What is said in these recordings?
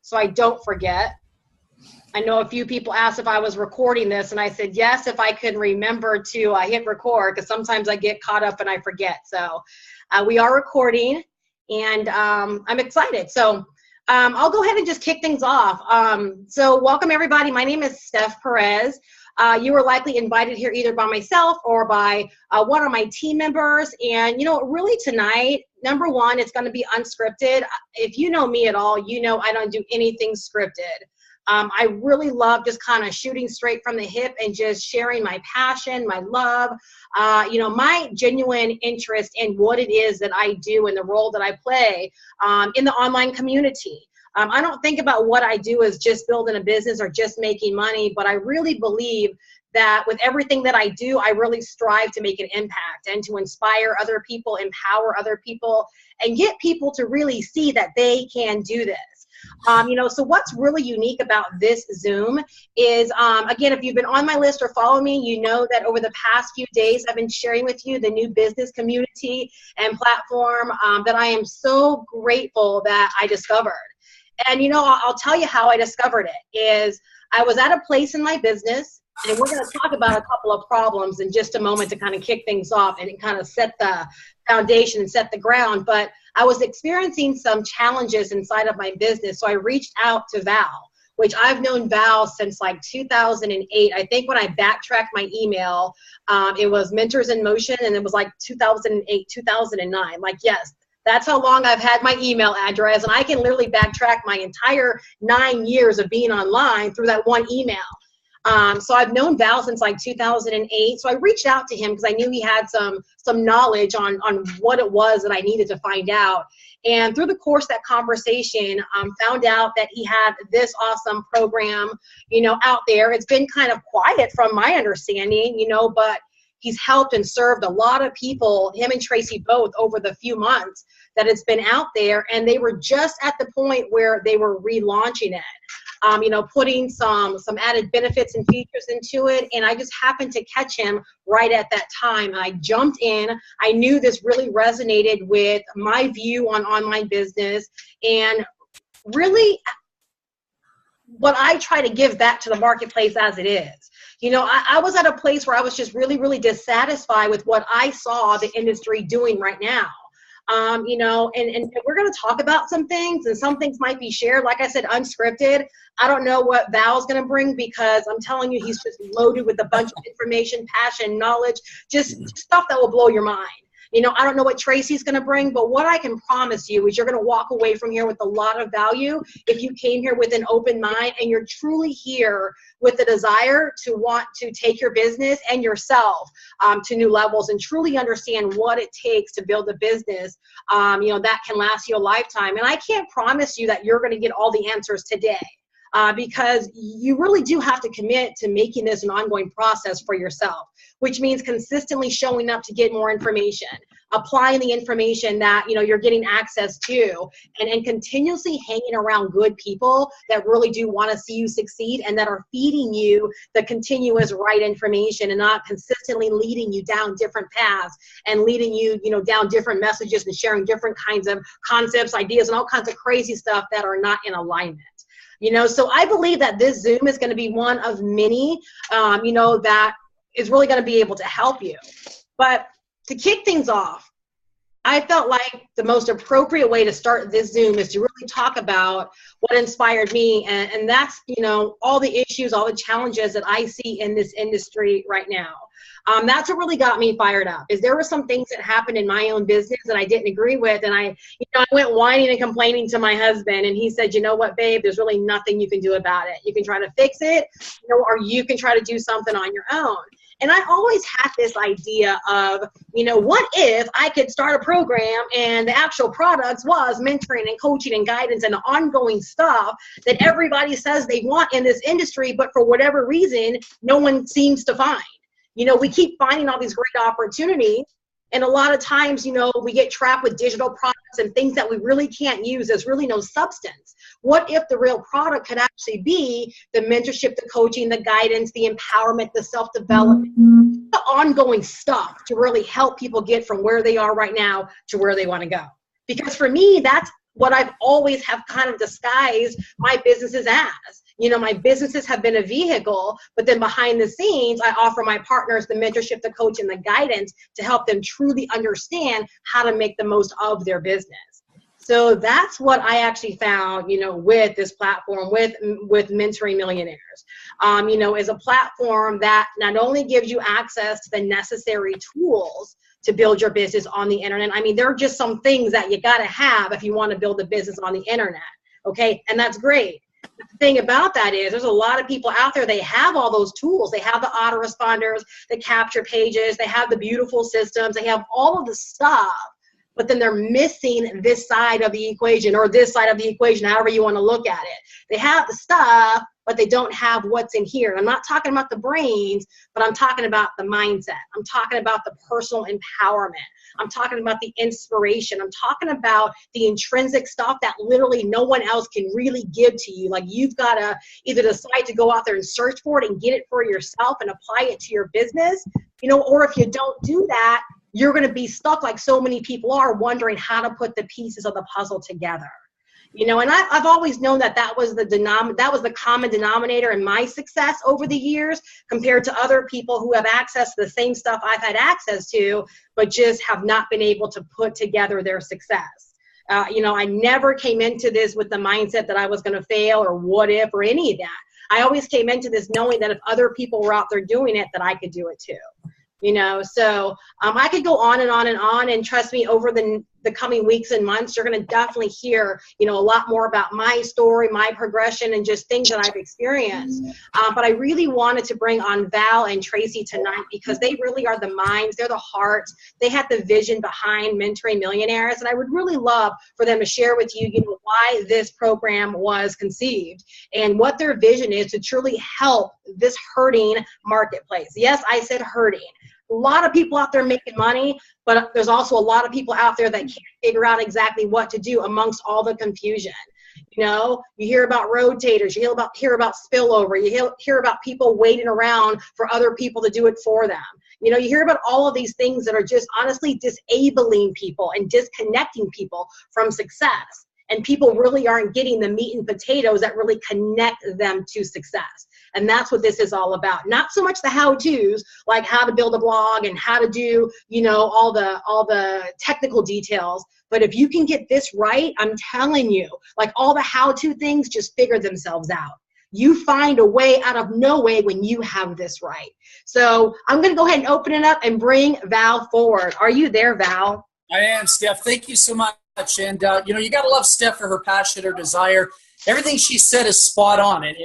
so I don't forget. I know a few people asked if I was recording this, and I said yes, if I can remember to hit record, because sometimes I get caught up and I forget. So we are recording, and I'm excited. So I'll go ahead and just kick things off. So welcome, everybody. My name is Steph Perez. You were likely invited here either by myself or by one of my team members. And, you know, really tonight, number one, it's going to be unscripted. If you know me at all, you know I don't do anything scripted. I really love just kind of shooting straight from the hip and just sharing my passion, my love, you know, my genuine interest in what it is that I do and the role that I play in the online community. I don't think about what I do as just building a business or just making money, but I really believe that with everything that I do, I really strive to make an impact and to inspire other people, empower other people, and get people to really see that they can do this. You know, so what's really unique about this Zoom is, again, if you've been on my list or follow me, you know that over the past few days, I've been sharing with you the new business community and platform that I am so grateful that I discovered. And, you know, I'll tell you how I discovered it is I was at a place in my business, and we're going to talk about a couple of problems in just a moment to kind of kick things off and kind of set the foundation and set the ground. But I was experiencing some challenges inside of my business. So I reached out to Val, which I've known Val since like 2008. I think when I backtracked my email, it was Mentors in Motion, and it was like 2008, 2009. Like, yes, that's how long I've had my email address. And I can literally backtrack my entire 9 years of being online through that one email. So I've known Val since like 2008. So I reached out to him because I knew he had some knowledge on what it was that I needed to find out. And through the course of that conversation, found out that he had this awesome program, you know, out there. It's been kind of quiet from my understanding, you know, but he's helped and served a lot of people, him and Tracy both, over the few months that it's been out there. And they were just at the point where they were relaunching it. You know, putting some added benefits and features into it. And I just happened to catch him right at that time. I jumped in. I knew this really resonated with my view on online business and really what I try to give back to the marketplace as it is. You know, I was at a place where I was just really, really dissatisfied with what I saw the industry doing right now. You know, and we're going to talk about some things, and some things might be shared, like I said, unscripted. I don't know what Val's going to bring, because I'm telling you, he's just loaded with a bunch of information, passion, knowledge, just stuff that will blow your mind. You know, I don't know what Tracy's going to bring, but what I can promise you is you're going to walk away from here with a lot of value if you came here with an open mind and you're truly here with the desire to want to take your business and yourself to new levels and truly understand what it takes to build a business, you know, that can last you a lifetime. And I can't promise you that you're going to get all the answers today. Because you really do have to commit to making this an ongoing process for yourself, which means consistently showing up to get more information, applying the information that, you know, you're getting access to, and continuously hanging around good people that really do want to see you succeed and that are feeding you the continuous right information and not consistently leading you down different paths and leading you, you know, down different messages and sharing different kinds of concepts, ideas, and all kinds of crazy stuff that are not in alignment. You know, so I believe that this Zoom is going to be one of many, you know, that is really going to be able to help you. But to kick things off, I felt like the most appropriate way to start this Zoom is to really talk about what inspired me. And that's, you know, all the issues, all the challenges that I see in this industry right now. That's what really got me fired up, is there were some things that happened in my own business that I didn't agree with. And I went whining and complaining to my husband, and he said, you know what, babe, there's really nothing you can do about it. You can try to fix it, you know, or you can try to do something on your own. And I always had this idea of, you know, what if I could start a program and the actual products was mentoring and coaching and guidance and the ongoing stuff that everybody says they want in this industry, but for whatever reason, no one seems to find. You know, we keep finding all these great opportunities, and a lot of times, you know, we get trapped with digital products and things that we really can't use. There's really no substance. What if the real product could actually be the mentorship, the coaching, the guidance, the empowerment, the self-development, the ongoing stuff to really help people get from where they are right now to where they want to go? Because for me, that's what I've always have kind of disguised my businesses as. You know, my businesses have been a vehicle, but then behind the scenes, I offer my partners the mentorship, the coach, and the guidance to help them truly understand how to make the most of their business. So that's what I actually found, you know, with this platform, with Mentoring Millionaires, you know, is a platform that not only gives you access to the necessary tools to build your business on the internet. I mean, there are just some things that you got to have if you want to build a business on the internet. Okay. And that's great. But the thing about that is there's a lot of people out there, they have all those tools. They have the autoresponders, the capture pages, they have the beautiful systems, they have all of the stuff, but then they're missing this side of the equation, or this side of the equation, however you want to look at it. They have the stuff, but they don't have what's in here. I'm not talking about the brains, but I'm talking about the mindset. I'm talking about the personal empowerment. I'm talking about the inspiration. I'm talking about the intrinsic stuff that literally no one else can really give to you. Like, you've got to either decide to go out there and search for it and get it for yourself and apply it to your business, you know, or if you don't do that, you're going to be stuck like so many people are, wondering how to put the pieces of the puzzle together. You know, and I've always known that that was the common denominator in my success over the years, compared to other people who have access to the same stuff I've had access to, but just have not been able to put together their success. You know, I never came into this with the mindset that I was going to fail or what if or any of that. I always came into this knowing that if other people were out there doing it, that I could do it too. You know, so I could go on and on and on, and trust me, over the coming weeks and months, you're going to definitely hear, you know, a lot more about my story, my progression, and just things that I've experienced. But I really wanted to bring on Val and Tracy tonight, because they really are the minds, they're the hearts, they had the vision behind Mentoring Millionaires, and I would really love for them to share with you, you know, why this program was conceived and what their vision is to truly help this hurting marketplace. Yes, I said hurting. A lot of people out there making money, but there's also a lot of people out there that can't figure out exactly what to do amongst all the confusion. You know, you hear about rotators, you hear about spillover, you hear about people waiting around for other people to do it for them. You know, you hear about all of these things that are just honestly disabling people and disconnecting people from success. And people really aren't getting the meat and potatoes that really connect them to success. And that's what this is all about. Not so much the how-tos, like how to build a blog and how to do, you know, all the technical details. But if you can get this right, I'm telling you, like, all the how-to things just figure themselves out. You find a way out of no way when you have this right. So I'm going to go ahead and open it up and bring Val forward. Are you there, Val? I am, Steph. Thank you so much. And, you know, you got to love Steph for her passion, her desire. Everything she said is spot on, and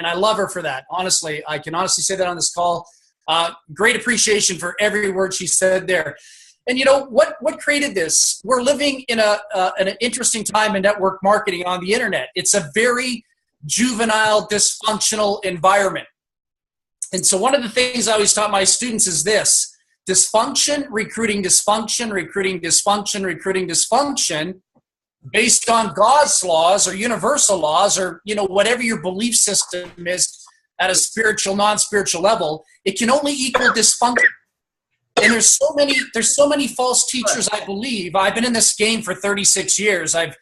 I love her for that. Honestly, I can honestly say that on this call. Great appreciation for every word she said there. And, you know, what created this? We're living in an interesting time in network marketing on the internet. It's a very juvenile, dysfunctional environment. And so one of the things I always taught my students is this: dysfunction, recruiting dysfunction, recruiting dysfunction, recruiting dysfunction, based on God's laws or universal laws, or, you know, whatever your belief system is at a spiritual, non-spiritual level, it can only equal dysfunction. And there's so many false teachers, I believe. I've been in this game for 36 years. I've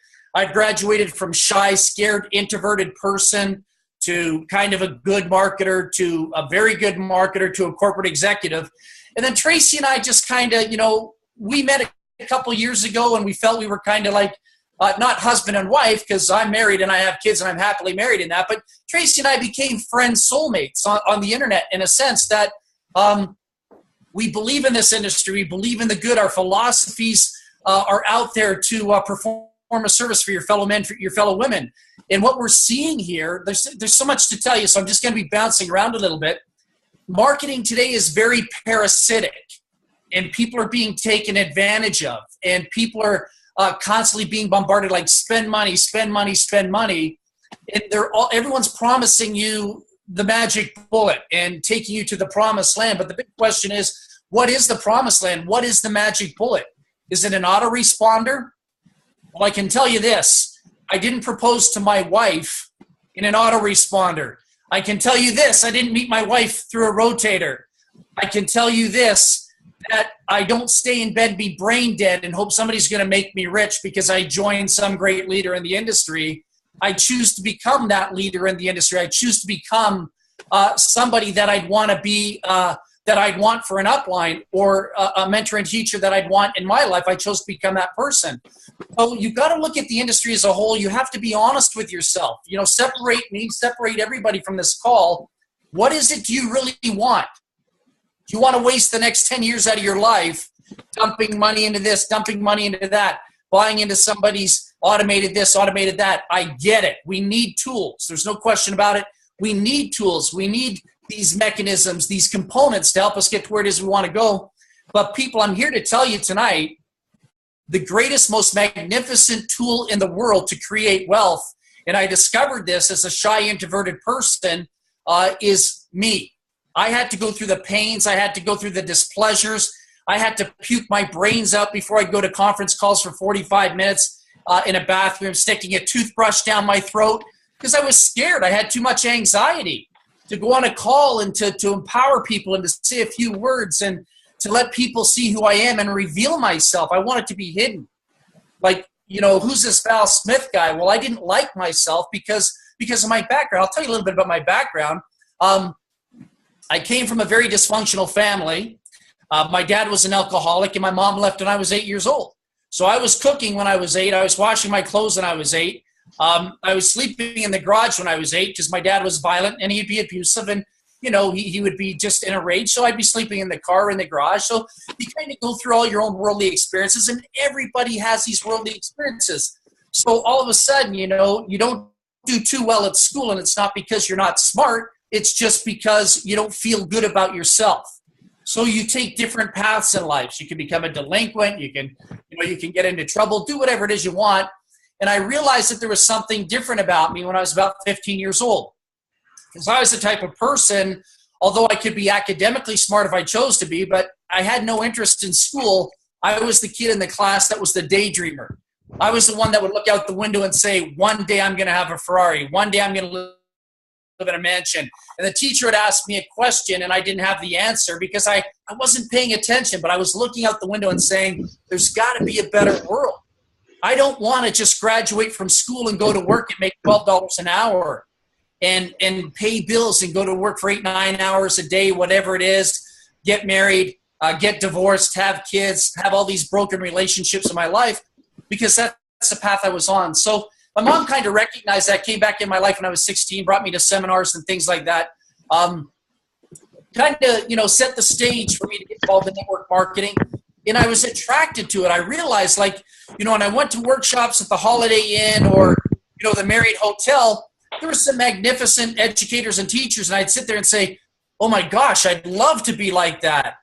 graduated from shy, scared, introverted person to kind of a good marketer, to a very good marketer, to a corporate executive. And then Tracy and I just kind of, you know, we met a couple years ago, and we felt we were kind of like, not husband and wife, because I'm married and I have kids and I'm happily married in that, but Tracy and I became friends, soulmates on the internet, in a sense that we believe in this industry. We believe in the good. Our philosophies are out there to perform a service for your fellow men, for your fellow women. And what we're seeing here, there's so much to tell you, so I'm just going to be bouncing around a little bit. Marketing today is very parasitic, and people are being taken advantage of, and people are constantly being bombarded, like, spend money, spend money, spend money. And everyone's promising you the magic bullet and taking you to the promised land. But the big question is, what is the promised land? What is the magic bullet? Is it an autoresponder? Well, I can tell you this: I didn't propose to my wife in an autoresponder. I can tell you this: I didn't meet my wife through a rotator. I can tell you this: that I don't stay in bed and be brain dead and hope somebody's going to make me rich because I joined some great leader in the industry. I choose to become that leader in the industry. I choose to become somebody that I'd want to be, that I'd want for an upline, or a mentor and teacher that I'd want in my life. I chose to become that person. So you've got to look at the industry as a whole. You have to be honest with yourself. You know, separate me, separate everybody from this call. What is it do you really want? Do you want to waste the next 10 years out of your life dumping money into this, dumping money into that, buying into somebody's automated this, automated that? I get it. We need tools. There's no question about it. We need tools. We need these mechanisms, these components to help us get to where it is we want to go. But people, I'm here to tell you tonight, the greatest, most magnificent tool in the world to create wealth, and I discovered this as a shy, introverted person, is me. I had to go through the pains. I had to go through the displeasures. I had to puke my brains out before I'd go to conference calls for 45 minutes in a bathroom, sticking a toothbrush down my throat because I was scared. I had too much anxiety to go on a call and to empower people and to say a few words and to let people see who I am and reveal myself. I wanted to be hidden. Like, you know, who's this Val Smith guy? Well, I didn't like myself because of my background. I'll tell you a little bit about my background. I came from a very dysfunctional family. My dad was an alcoholic, and my mom left when I was 8 years old. So I was cooking when I was 8. I was washing my clothes when I was 8. I was sleeping in the garage when I was 8 because my dad was violent and he'd be abusive, and you know he would be just in a rage. So I'd be sleeping in the car in the garage. So you kind of go through all your own worldly experiences, and everybody has these worldly experiences. So all of a sudden, you know, you don't do too well at school, and it's not because you're not smart. It's just because you don't feel good about yourself. So you take different paths in life. You can become a delinquent. You can get into trouble. Do whatever it is you want. And I realized that there was something different about me when I was about 15 years old. Because I was the type of person, although I could be academically smart if I chose to be, but I had no interest in school. I was the kid in the class that was the daydreamer. I was the one that would look out the window and say, one day I'm going to have a Ferrari. One day I'm going to live in a mansion. And the teacher would ask me a question and I didn't have the answer because I wasn't paying attention, but I was looking out the window and saying, there's got to be a better world. I don't want to just graduate from school and go to work and make $12 an hour and pay bills and go to work for 8-9 hours a day, whatever it is, get married, get divorced, have kids, have all these broken relationships in my life, because that's the path I was on. So my mom kind of recognized that, came back in my life when I was 16, brought me to seminars and things like that. Kind of, you know, set the stage for me to get involved in network marketing. And I was attracted to it. I realized, like, you know, when I went to workshops at the Holiday Inn or, you know, the Marriott Hotel, there were some magnificent educators and teachers. And I'd sit there and say, oh my gosh, I'd love to be like that.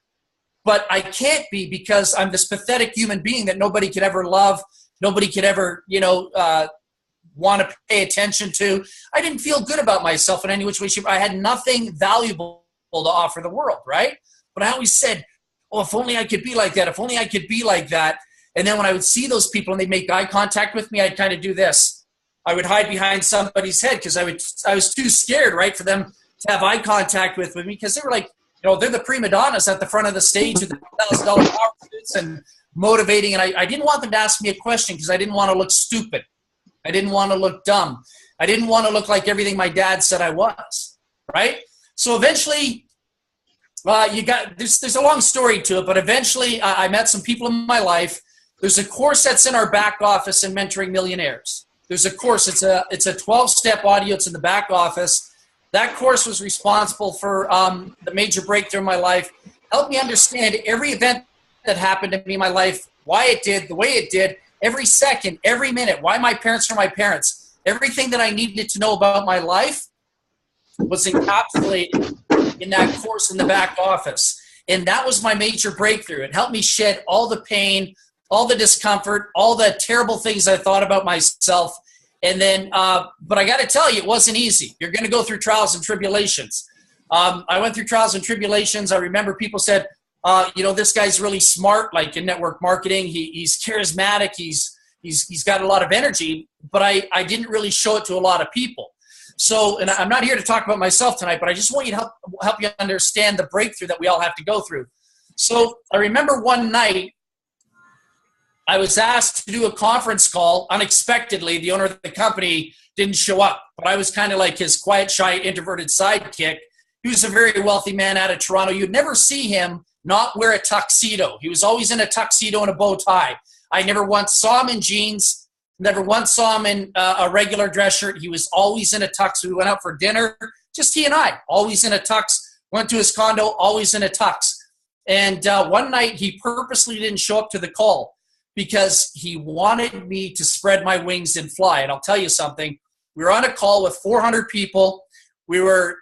But I can't be because I'm this pathetic human being that nobody could ever love. Nobody could ever, you know, want to pay attention to. I didn't feel good about myself in any which way, shape. I had nothing valuable to offer the world, right? But I always said, oh, if only I could be like that. If only I could be like that. And then when I would see those people and they'd make eye contact with me, I'd kind of do this. I would hide behind somebody's head because I was too scared, right, for them to have eye contact with me, because they were like, you know, they're the prima donnas at the front of the stage with the $1,000 power suits and motivating. And I didn't want them to ask me a question because I didn't want to look stupid. I didn't want to look dumb. I didn't want to look like everything my dad said I was, right? So eventually, there's a long story to it, but eventually I met some people in my life. There's a course that's in our back office in Mentoring Millionaires. There's a course. It's a 12-step audio. It's in the back office. That course was responsible for the major breakthrough in my life. Helped me understand every event that happened to me in my life, why it did, the way it did, every second, every minute, why my parents are my parents. Everything that I needed to know about my life was encapsulated in that course in the back office. And that was my major breakthrough. It helped me shed all the pain, all the discomfort, all the terrible things I thought about myself. And then, but I got to tell you, it wasn't easy. You're going to go through trials and tribulations. I went through trials and tribulations. I remember people said, you know, this guy's really smart, like in network marketing. He's charismatic. He's got a lot of energy, but I didn't really show it to a lot of people. So, and I'm not here to talk about myself tonight, but I just want you to help you understand the breakthrough that we all have to go through. So I remember one night I was asked to do a conference call unexpectedly. The owner of the company didn't show up, but I was kind of like his quiet, shy, introverted sidekick. He was a very wealthy man out of Toronto. You'd never see him not wear a tuxedo. He was always in a tuxedo and a bow tie. I never once saw him in jeans, never once saw him in a regular dress shirt. He was always in a tux. We went out for dinner, just he and I, always in a tux. Went to his condo, always in a tux. And one night he purposely didn't show up to the call because he wanted me to spread my wings and fly. And I'll tell you something. We were on a call with 400 people. We were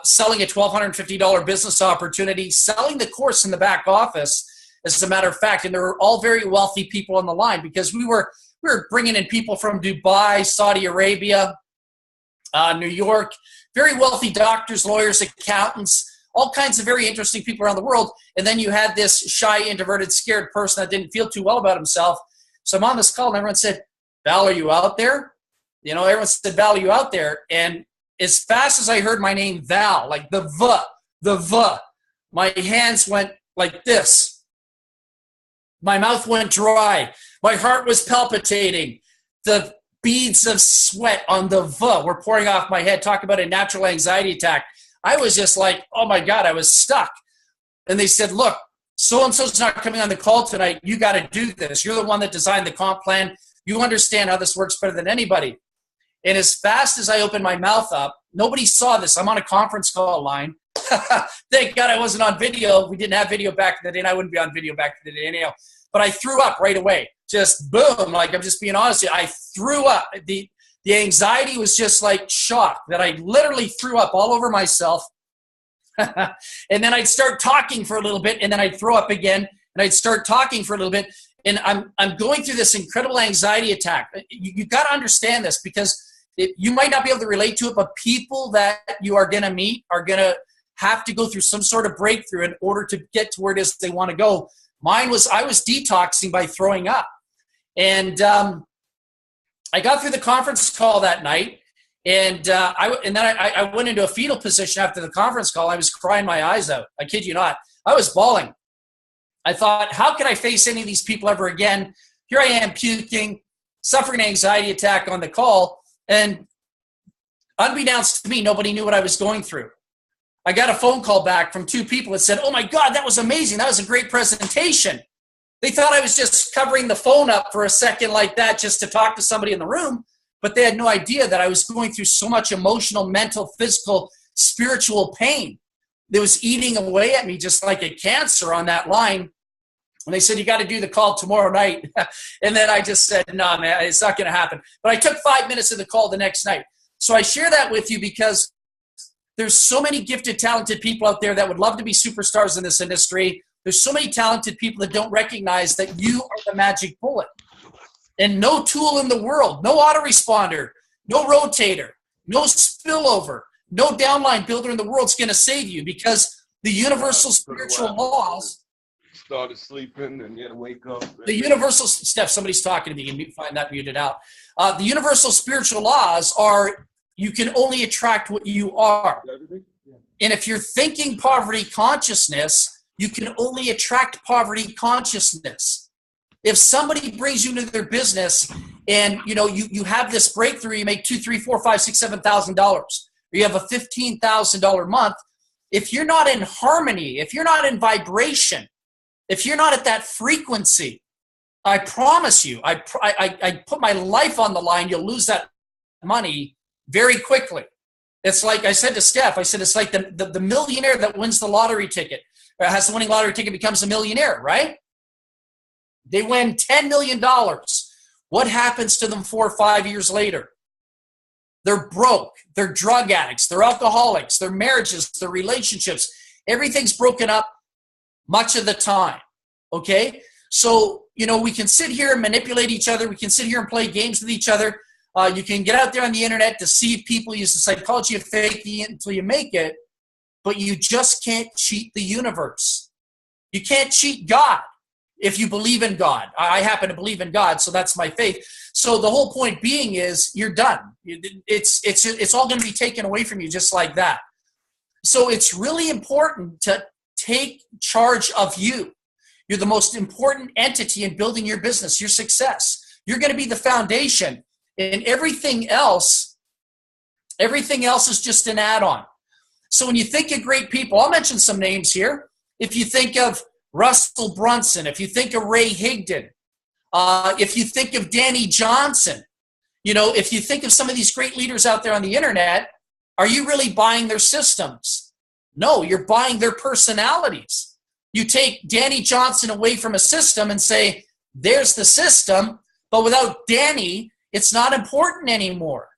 selling a $1,250 business opportunity, selling the course in the back office, as a matter of fact. And there were all very wealthy people on the line because we were bringing in people from Dubai, Saudi Arabia, New York, very wealthy doctors, lawyers, accountants, all kinds of very interesting people around the world. And then you had this shy, introverted, scared person that didn't feel too well about himself. So I'm on this call and everyone said, Val, are you out there? You know, everyone said, Val, are you out there? And as fast as I heard my name, Val, like the V, my hands went like this. My mouth went dry. My heart was palpitating. The beads of sweat on the V were pouring off my head. Talk about a natural anxiety attack. I was just like, oh my God, I was stuck. And they said, look, so-and-so's not coming on the call tonight. You got to do this. You're the one that designed the comp plan. You understand how this works better than anybody. And as fast as I opened my mouth up, nobody saw this. I'm on a conference call line. Thank God I wasn't on video. We didn't have video back in the day, and I wouldn't be on video back in the day anyhow. But I threw up right away. Just boom, like I'm just being honest with you. I threw up. The anxiety was just like shock that I literally threw up all over myself. And then I'd start talking for a little bit, and then I'd throw up again, and I'd start talking for a little bit. And I'm going through this incredible anxiety attack. You got to understand this because you might not be able to relate to it, but people that you are going to meet are going to have to go through some sort of breakthrough in order to get to where it is they want to go. Mine was, I was detoxing by throwing up. And I got through the conference call that night, and then I went into a fetal position after the conference call. I was crying my eyes out. I kid you not. I was bawling. I thought, how can I face any of these people ever again? Here I am puking, suffering an anxiety attack on the call, and unbeknownst to me, nobody knew what I was going through. I got a phone call back from two people that said, oh my God, that was amazing. That was a great presentation. They thought I was just covering the phone up for a second like that just to talk to somebody in the room, but they had no idea that I was going through so much emotional, mental, physical, spiritual pain. It was eating away at me just like a cancer on that line. And they said, you got to do the call tomorrow night. And then I just said, no, man, it's not going to happen. But I took 5 minutes of the call the next night. So I share that with you because there's so many gifted, talented people out there that would love to be superstars in this industry. There's so many talented people that don't recognize that you are the magic bullet. And no tool in the world, no autoresponder, no rotator, no spillover, no downline builder in the world is going to save you because the universal spiritual laws. Started sleeping and you had to wake up. The universal, Steph, somebody's talking to me. You can find that muted out. The universal spiritual laws are you can only attract what you are. And if you're thinking poverty consciousness, you can only attract poverty consciousness. If somebody brings you into their business and you have this breakthrough, you make $2,000, $3,000, $4,000, $5,000, $6,000, $7,000, or you have a $15,000 month. If you're not in harmony, if you're not in vibration, if you're not at that frequency, I promise you, I put my life on the line, you'll lose that money very quickly. It's like I said to Steph, I said, it's like the millionaire that wins the lottery ticket, or has the winning lottery ticket, becomes a millionaire, right? They win $10 million. What happens to them 4 or 5 years later? They're broke. They're drug addicts. They're alcoholics. Their marriages, their relationships, everything's broken up much of the time, okay? So, we can sit here and manipulate each other. We can sit here and play games with each other. You can get out there on the internet, deceive people, use the psychology of faking it until you make it, but you just can't cheat the universe. You can't cheat God if you believe in God. I happen to believe in God, so that's my faith. So the whole point being is you're done. It's all going to be taken away from you just like that. So it's really important to take charge of you. You're the most important entity in building your business, your success. You're going to be the foundation, and everything else is just an add-on. So when you think of great people, I'll mention some names here. If you think of Russell Brunson, if you think of Ray Higdon, if you think of Danny Johnson, if you think of some of these great leaders out there on the internet, are you really buying their systems? No, you're buying their personalities. You take Danny Johnson away from a system and say, there's the system, but without Danny, it's not important anymore.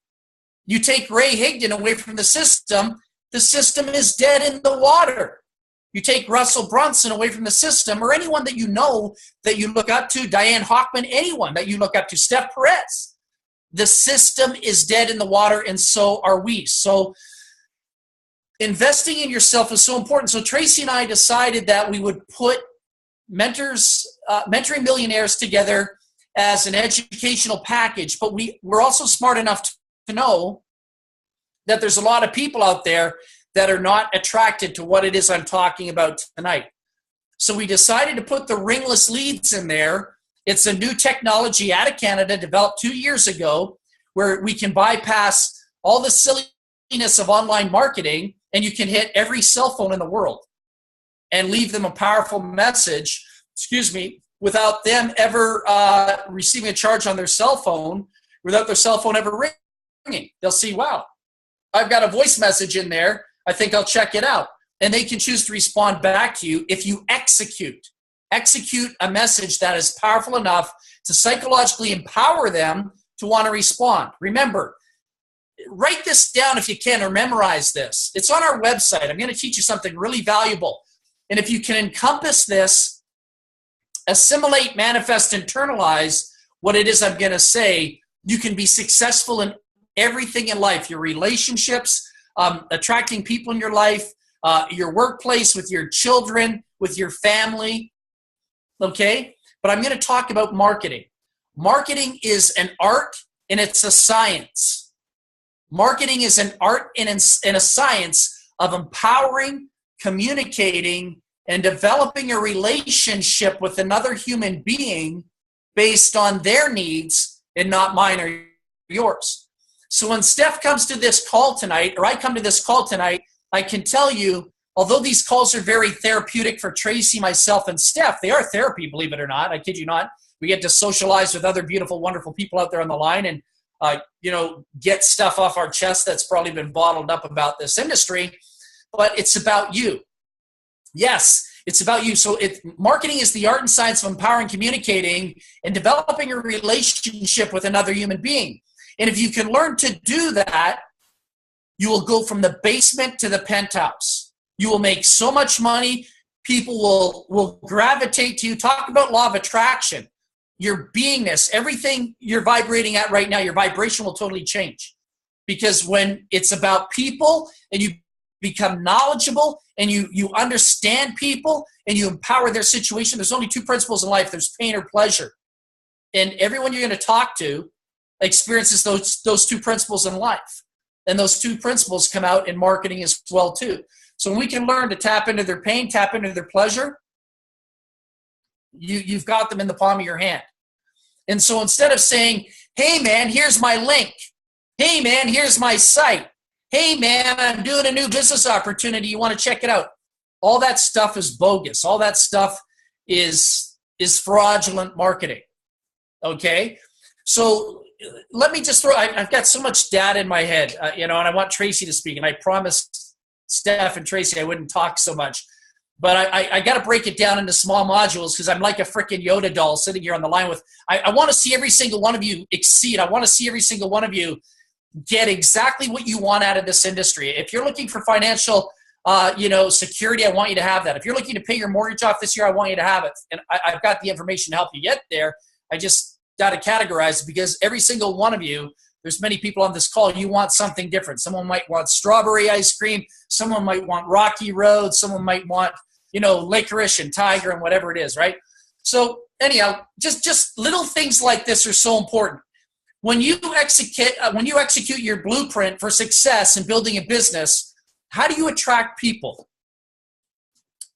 You take Ray Higdon away from the system is dead in the water. You take Russell Brunson away from the system, or anyone that you know that you look up to, Diane Hochman, anyone that you look up to, Steph Perez, the system is dead in the water, and so are we. So investing in yourself is so important. So Tracy and I decided that we would put Mentoring Millionaires together as an educational package, but we're also smart enough to know that there's a lot of people out there that are not attracted to what it is I'm talking about tonight. So we decided to put the ringless leads in there. It's a new technology out of Canada developed 2 years ago where we can bypass all the silliness of online marketing, and you can hit every cell phone in the world and leave them a powerful message, without them ever receiving a charge on their cell phone, without their cell phone ever ringing. They'll see, wow, I've got a voice message in there. I think I'll check it out. And they can choose to respond back to you if you execute a message that is powerful enough to psychologically empower them to want to respond. Remember, write this down if you can, or memorize this. It's on our website. I'm going to teach you something really valuable. And if you can encompass this, assimilate, manifest, internalize what it is I'm going to say, you can be successful in everything in life, your relationships, attracting people in your life, your workplace, with your children, with your family, okay? But I'm going to talk about marketing. Marketing is an art and it's a science. Marketing is an art and a science of empowering, communicating, and developing a relationship with another human being based on their needs and not mine or yours. So when Steph comes to this call tonight, or I come to this call tonight, I can tell you, although these calls are very therapeutic for Tracy, myself, and Steph, they are therapy, believe it or not. I kid you not. We get to socialize with other beautiful, wonderful people out there on the line and, get stuff off our chest that's probably been bottled up about this industry. But it's about you. Yes, it's about you. So marketing is the art and science of empowering, communicating, and developing a relationship with another human being. And if you can learn to do that, you will go from the basement to the penthouse. You will make so much money. People will gravitate to you. Talk about law of attraction. Your beingness, everything you're vibrating at right now, your vibration will totally change. Because when it's about people and you become knowledgeable and you understand people and you empower their situation, there's only two principles in life. There's pain or pleasure. And everyone you're going to talk to experiences those two principles in life. And those two principles come out in marketing as well too. So when we can learn to tap into their pain, tap into their pleasure, you've got them in the palm of your hand. And so instead of saying, hey man, here's my link. Hey man, here's my site. Hey man, I'm doing a new business opportunity. You want to check it out? All that stuff is bogus. All that stuff is fraudulent marketing. Okay? So let me just I've got so much data in my head, and I want Tracy to speak. And I promised Steph and Tracy I wouldn't talk so much. But I got to break it down into small modules because I'm like a freaking Yoda doll sitting here on the line with, I want to see every single one of you exceed. I want to see every single one of you get exactly what you want out of this industry. If you're looking for financial, security, I want you to have that. If you're looking to pay your mortgage off this year, I want you to have it. And I've got the information to help you get there. I just got to categorize it because every single one of you, there's many people on this call, you want something different. Someone might want strawberry ice cream. Someone might want Rocky Road. Someone might want, licorice and tiger and whatever it is, right? So anyhow, just little things like this are so important. When you execute your blueprint for success in building a business, how do you attract people?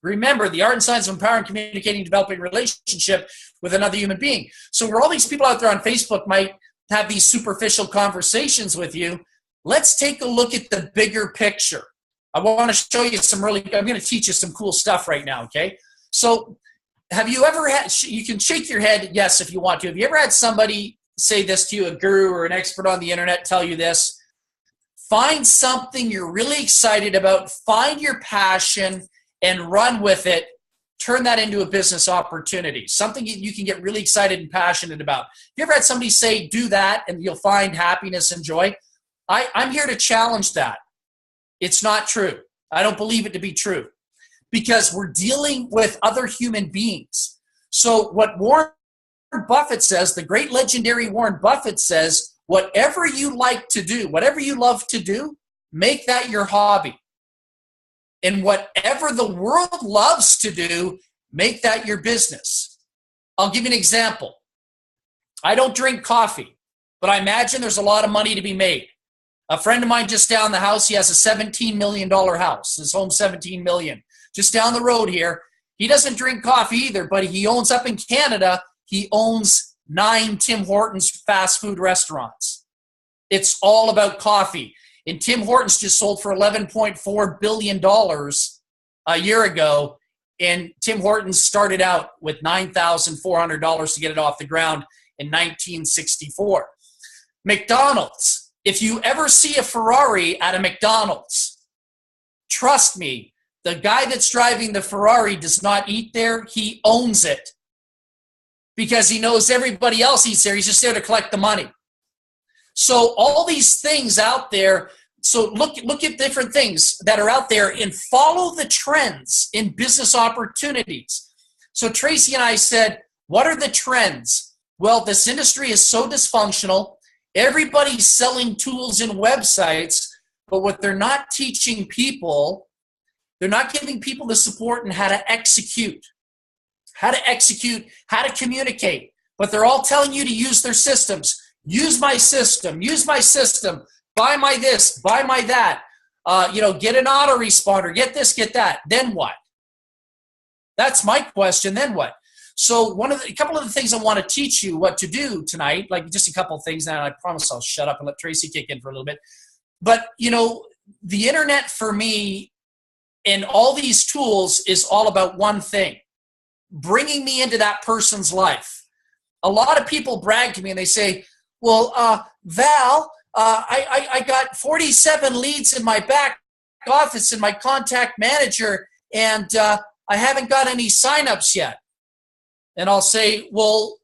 Remember, the art and science of empowering, communicating, developing a relationship with another human being. So where all these people out there on Facebook might have these superficial conversations with you, let's take a look at the bigger picture. I want to show you I'm going to teach you some cool stuff right now, okay? So have you ever had, you can shake your head yes if you want to. Have you ever had somebody say this to you, a guru or an expert on the internet tell you this? Find something you're really excited about, find your passion, and run with it. Turn that into a business opportunity, something you can get really excited and passionate about. You ever had somebody say, do that, and you'll find happiness and joy? I'm here to challenge that. It's not true. I don't believe it to be true because we're dealing with other human beings. So what Warren Buffett says, the great legendary Warren Buffett says, whatever you like to do, whatever you love to do, make that your hobby. And whatever the world loves to do, make that your business. I'll give you an example. I don't drink coffee, but I imagine there's a lot of money to be made. A friend of mine just down the house, he has a $17 million house. His home's $17 million. Just down the road here. He doesn't drink coffee either, but he owns up in Canada, he owns 9 Tim Hortons fast food restaurants. It's all about coffee. And Tim Hortons just sold for $11.4 billion a year ago. And Tim Hortons started out with $9,400 to get it off the ground in 1964. McDonald's. If you ever see a Ferrari at a McDonald's, trust me, the guy that's driving the Ferrari does not eat there. He owns it because he knows everybody else eats there. He's just there to collect the money. So all these things out there, so look at different things that are out there and follow the trends in business opportunities. So Tracy and I said, what are the trends? Well, this industry is so dysfunctional. Everybody's selling tools and websites, but what they're not teaching people, they're not giving people the support and how to execute, how to communicate. But they're all telling you to use their systems. Use my system, buy my this, buy my that, get an autoresponder, get this, get that. Then what? That's my question, then what? So a couple of the things I want to teach you what to do tonight, like just a couple of things, and I promise I'll shut up and let Tracy kick in for a little bit. But, the internet for me and all these tools is all about one thing, bringing me into that person's life. A lot of people brag to me and they say, well, Val, I got 47 leads in my back office in my contact manager, and I haven't got any signups yet. And I'll say, well,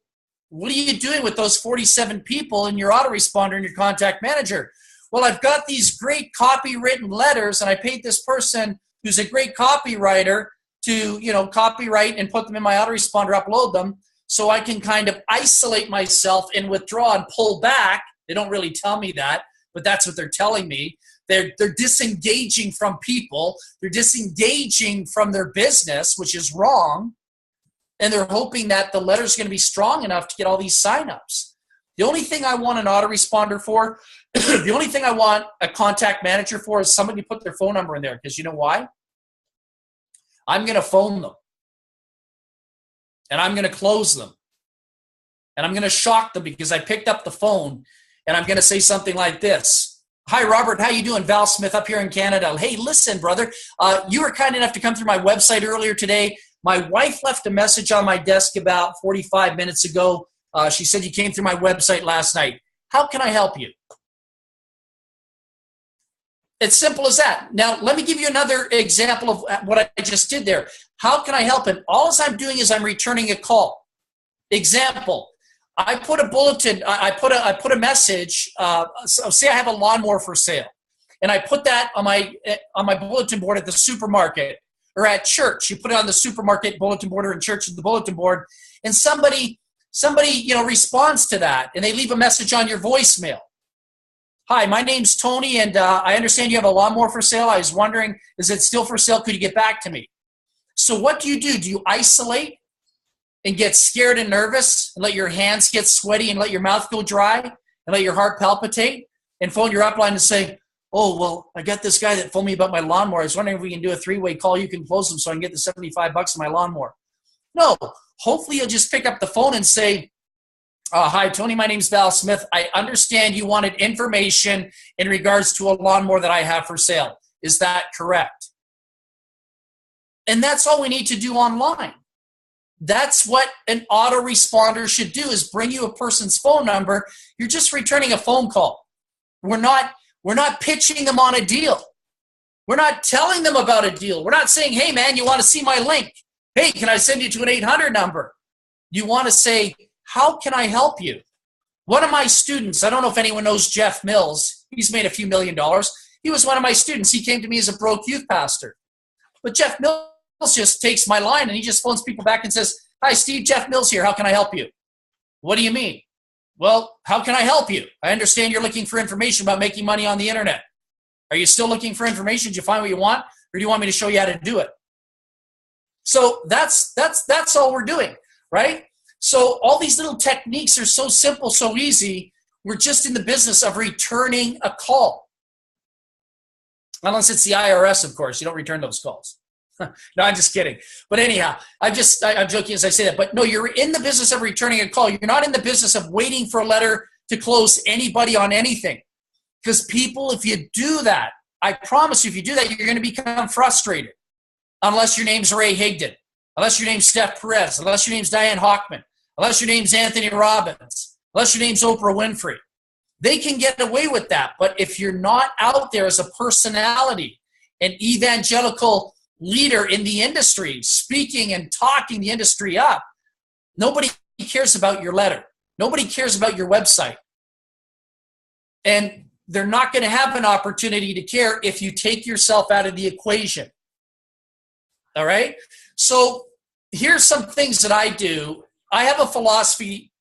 what are you doing with those 47 people in your autoresponder and your contact manager? Well, I've got these great copywritten letters, and I paid this person who's a great copywriter to, copyright and put them in my autoresponder, upload them, so I can kind of isolate myself and withdraw and pull back. They don't really tell me that, but that's what they're telling me. They're disengaging from people. They're disengaging from their business, which is wrong. And they're hoping that the letter's going to be strong enough to get all these signups. The only thing I want an autoresponder for, the only thing I want a contact manager for is somebody to put their phone number in there. Because you know why? I'm going to phone them. And I'm going to close them. And I'm going to shock them because I picked up the phone and I'm going to say something like this. Hi, Robert. How you doing? Val Smith up here in Canada. Hey, listen, brother. You were kind enough to come through my website earlier today. My wife left a message on my desk about 45 minutes ago. She said you came through my website last night. How can I help you? It's simple as that. Now, let me give you another example of what I just did there. How can I help him? All I'm doing is I'm returning a call. Example, I put a bulletin, I put a message, so say I have a lawnmower for sale, and I put that on my bulletin board at the supermarket or at church. You put it on the supermarket bulletin board or in church at the bulletin board, and somebody responds to that, and they leave a message on your voicemail. Hi, my name's Tony, and I understand you have a lawnmower for sale. I was wondering, is it still for sale? Could you get back to me? So what do? Do you isolate and get scared and nervous and let your hands get sweaty and let your mouth go dry and let your heart palpitate and phone your upline and say, oh, well, I got this guy that phoned me about my lawnmower. I was wondering if we can do a 3-way call. You can close them so I can get the $75 on my lawnmower. No, hopefully you'll just pick up the phone and say, hi, Tony, my name's Val Smith. I understand you wanted information in regards to a lawnmower that I have for sale. Is that correct? And that's all we need to do online. That's what an autoresponder should do, is bring you a person's phone number. You're just returning a phone call. We're not pitching them on a deal. We're not telling them about a deal. We're not saying, hey, man, you want to see my link? Hey, can I send you to an 800 number? You want to say, how can I help you? One of my students, I don't know if anyone knows Jeff Mills. He's made a few $1 million. He was one of my students. He came to me as a broke youth pastor. But Jeff Mills just takes my line and he just phones people back and says, hi, Steve, Jeff Mills here. How can I help you? What do you mean? Well, how can I help you? I understand you're looking for information about making money on the internet. Are you still looking for information? Did you find what you want? Or do you want me to show you how to do it? So that's all we're doing, right? So all these little techniques are so simple, so easy. We're just in the business of returning a call. Unless it's the IRS, of course. You don't return those calls. No, I'm just kidding. But anyhow, I'm joking as I say that. But no, you're in the business of returning a call. You're not in the business of waiting for a letter to close anybody on anything. Because people, if you do that, I promise you, if you do that, you're going to become frustrated. Unless your name's Ray Higdon, unless your name's Steph Perez, unless your name's Diane Hockman, unless your name's Anthony Robbins, unless your name's Oprah Winfrey. They can get away with that. But if you're not out there as a personality, an evangelical leader in the industry, speaking and talking the industry up, nobody cares about your letter. Nobody cares about your website. And they're not going to have an opportunity to care if you take yourself out of the equation. All right? So here's some things that I do. I have a philosophy.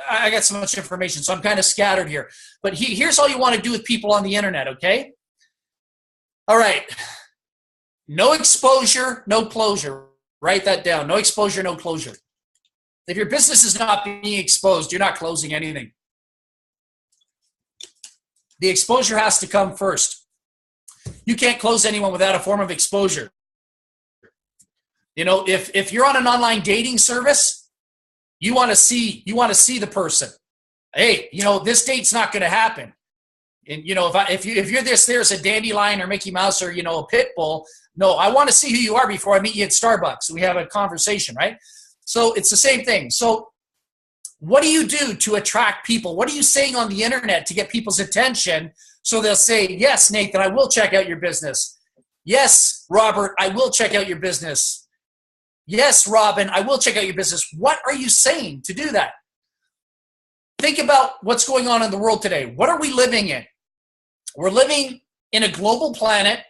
I got so much information, so I'm kind of scattered here. But here's all you want to do with people on the internet, okay? All right. No exposure, no closure. Write that down. No exposure, no closure. If your business is not being exposed, you're not closing anything. The exposure has to come first. You can't close anyone without a form of exposure. You know, if you're on an online dating service, you want to see the person. Hey, you know, this date's not going to happen. And you know, if you're there's a dandelion or Mickey Mouse or, you know, a pit bull. No, I want to see who you are before I meet you at Starbucks. We have a conversation, right? So it's the same thing. So what do you do to attract people? What are you saying on the internet to get people's attention so they'll say, yes, Nathan, I will check out your business. Yes, Robert, I will check out your business. Yes, Robin, I will check out your business. What are you saying to do that? Think about what's going on in the world today. What are we living in? We're living in a global planet.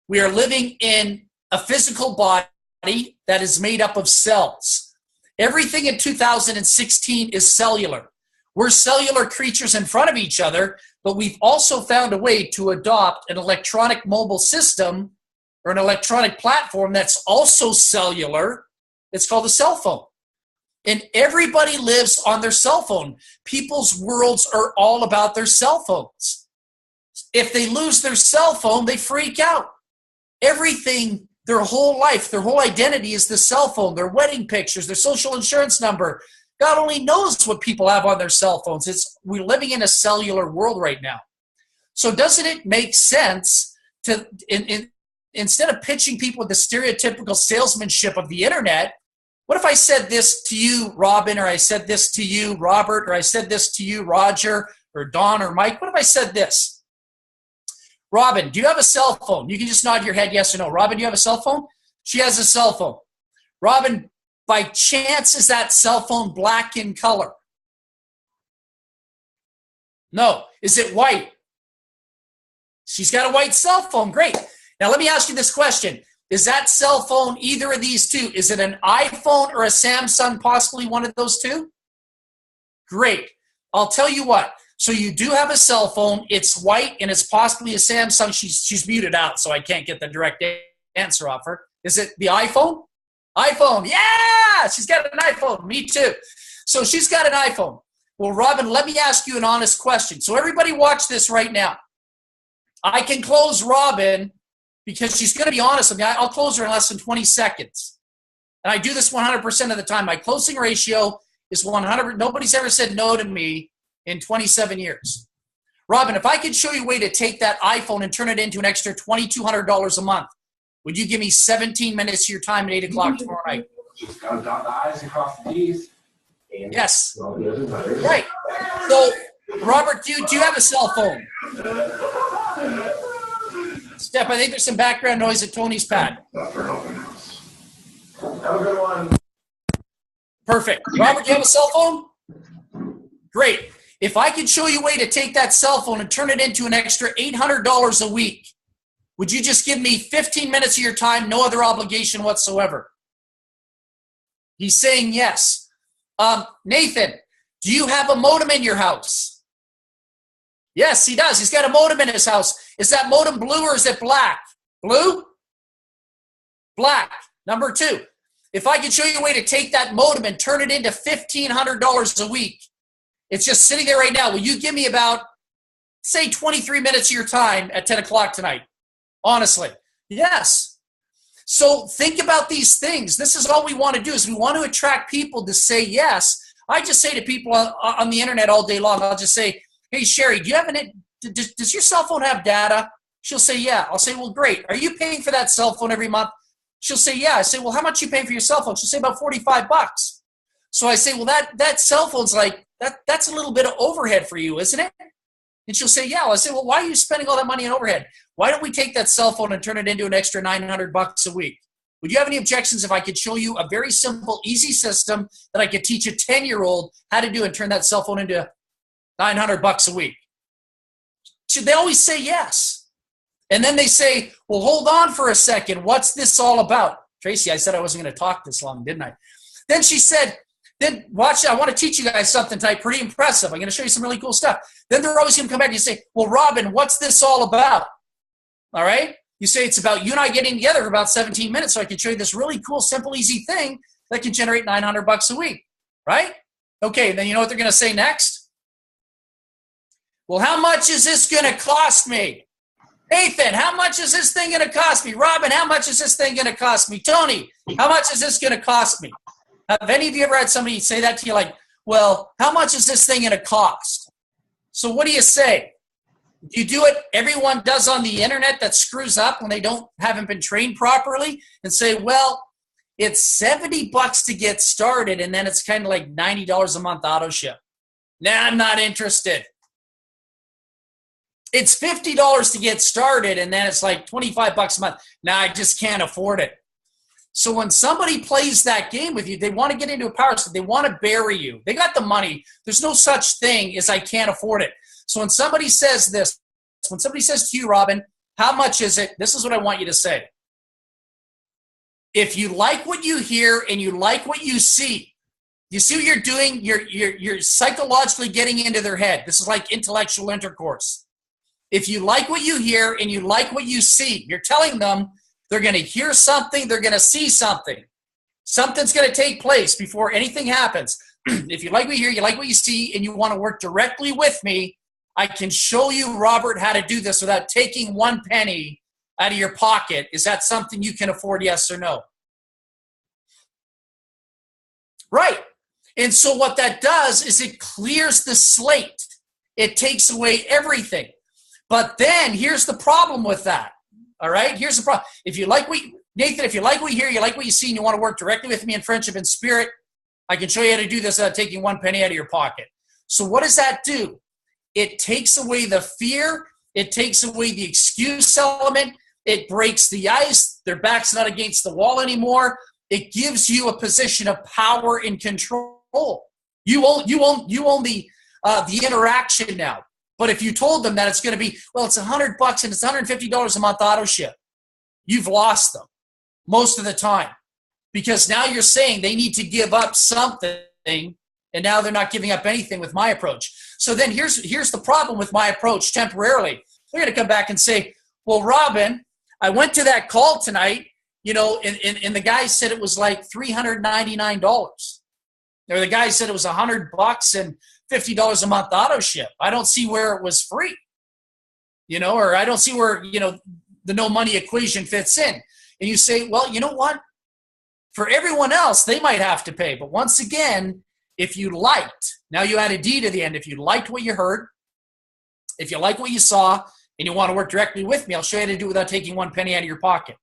We are living in a physical body that is made up of cells. Everything in 2016 is cellular. We're cellular creatures in front of each other, but we've also found a way to adopt an electronic mobile system or an electronic platform that's also cellular. It's called a cell phone. And everybody lives on their cell phone. People's worlds are all about their cell phones. If they lose their cell phone, they freak out. Everything, their whole life, their whole identity is the cell phone, their wedding pictures, their social insurance number. God only knows what people have on their cell phones. We're living in a cellular world right now. So doesn't it make sense to, instead of pitching people with the stereotypical salesmanship of the internet, what if I said this to you, Robin, or I said this to you, Robert, or I said this to you, Roger, or Don, or Mike? What if I said this? Robin, do you have a cell phone? You can just nod your head yes or no. Robin, do you have a cell phone? She has a cell phone. Robin, by chance, is that cell phone black in color? No. Is it white? She's got a white cell phone. Great. Now, let me ask you this question. Is that cell phone either of these two? Is it an iPhone or a Samsung, possibly one of those two? Great. I'll tell you what. So you do have a cell phone. It's white, and it's possibly a Samsung. She's muted out, so I can't get the direct answer off her. Is it the iPhone? iPhone. Yeah! She's got an iPhone. Me too. So she's got an iPhone. Well, Robin, let me ask you an honest question. So everybody watch this right now. I can close Robin because she's going to be honest with me. I'll close her in less than 20 seconds. And I do this 100% of the time. My closing ratio is 100. Nobody's ever said no to me in 27 years. Robin, if I could show you a way to take that iPhone and turn it into an extra $2,200 a month, would you give me 17 minutes of your time at 8 o'clock tomorrow night? Just gotta dot the I's and cross the T's. Yes. Right. So, Robert, do you have a cell phone? Steph, I think there's some background noise at Tony's pad. Have a good one. Perfect. Robert, do you have a cell phone? Great. If I could show you a way to take that cell phone and turn it into an extra $800 a week, would you just give me 15 minutes of your time, no other obligation whatsoever? He's saying yes. Nathan, do you have a modem in your house? Yes, he does. He's got a modem in his house. Is that modem blue or is it black? Blue? Black. Number 2. If I could show you a way to take that modem and turn it into $1,500 a week, it's just sitting there right now. Will you give me about, say, 23 minutes of your time at 10 o'clock tonight? Honestly. Yes. So think about these things. This is all we want to do is we want to attract people to say yes. I just say to people on the internet all day long, I'll just say, hey, Sherry, do you have does your cell phone have data? She'll say, yeah. I'll say, well, great. Are you paying for that cell phone every month? She'll say, yeah. I say, well, how much are you paying for your cell phone? She'll say about $45. So I say, well, that cell phone's like, that's a little bit of overhead for you, isn't it? And she'll say, yeah. Well, I say, well, why are you spending all that money on overhead? Why don't we take that cell phone and turn it into an extra $900 a week? Would you have any objections if I could show you a very simple, easy system that I could teach a 10-year-old how to do and turn that cell phone into $900 a week? Should they always say yes? And then they say, well, hold on for a second. What's this all about? Tracy, I said I wasn't going to talk this long, didn't I? Then she said, then watch, I want to teach you guys something tonight, pretty impressive. I'm going to show you some really cool stuff. Then they're always going to come back and say, well, Robin, what's this all about? All right? You say it's about you and I getting together for about 17 minutes so I can show you this really cool, simple, easy thing that can generate $900 a week, right? Okay, then you know what they're going to say next? Well, how much is this going to cost me? Nathan, how much is this thing going to cost me? Robin, how much is this thing going to cost me? Tony, how much is this going to cost me? Have any of you ever had somebody say that to you like, well, how much is this thing going to cost? So what do you say? Do you do what everyone does on the internet that screws up when they haven't been trained properly and say, well, it's $70 to get started and then it's kind of like $90 a month auto ship. Nah, I'm not interested. It's $50 to get started and then it's like $25 a month. Nah, I just can't afford it. So when somebody plays that game with you, they want to get into a power set. They want to bury you. They got the money. There's no such thing as I can't afford it. So when somebody says this, when somebody says to you, Robin, how much is it? This is what I want you to say. If you like what you hear and you like what you see what you're doing? You're psychologically getting into their head. This is like intellectual intercourse. If you like what you hear and you like what you see, you're telling them they're going to hear something, they're going to see something. Something's going to take place before anything happens. If you like what you hear, you like what you see, and you want to work directly with me, I can show you, Robert, how to do this without taking one penny out of your pocket. Is that something you can afford, yes or no? Right. And so what that does is it clears the slate. It takes away everything. But then here's the problem with that. All right, here's the problem. If you like Nathan, if you like what you hear, you like what you see, and you want to work directly with me in friendship and spirit, I can show you how to do this without taking one penny out of your pocket. So what does that do? It takes away the fear. It takes away the excuse element. It breaks the ice. Their back's not against the wall anymore. It gives you a position of power and control. You own the interaction now. But if you told them that it's going to be, well, it's $100 and it's $150 a month auto ship, you've lost them most of the time. Because now you're saying they need to give up something, and now they're not giving up anything with my approach. So then here's the problem with my approach temporarily. They're going to come back and say, well, Robin, I went to that call tonight, and the guy said it was like $399. Or the guy said it was $100 and $50 a month auto ship. I don't see where it was free. or I don't see where, the no money equation fits in. And you say, well, you know what? For everyone else, they might have to pay. But once again, if you liked, now you add a D to the end, if you liked what you heard, if you like what you saw, and you want to work directly with me, I'll show you how to do it without taking one penny out of your pocket.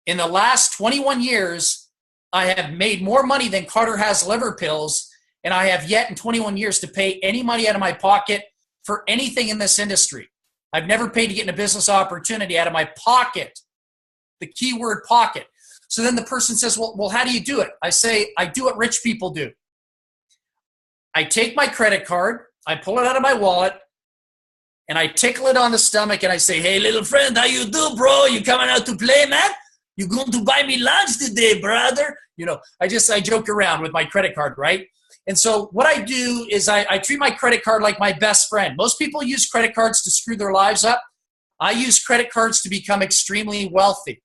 In the last 21 years, I have made more money than Carter has liver pills, and I have yet in 21 years to pay any money out of my pocket for anything in this industry. I've never paid to get in a business opportunity out of my pocket. The key word, pocket. So then the person says, well, how do you do it? I say, I do what rich people do. I take my credit card, I pull it out of my wallet, and I tickle it on the stomach, and I say, hey, little friend, how you do, bro? You coming out to play, man? You going to buy me lunch today, brother? I joke around with my credit card, right? And so what I do is I treat my credit card like my best friend. Most people use credit cards to screw their lives up. I use credit cards to become extremely wealthy,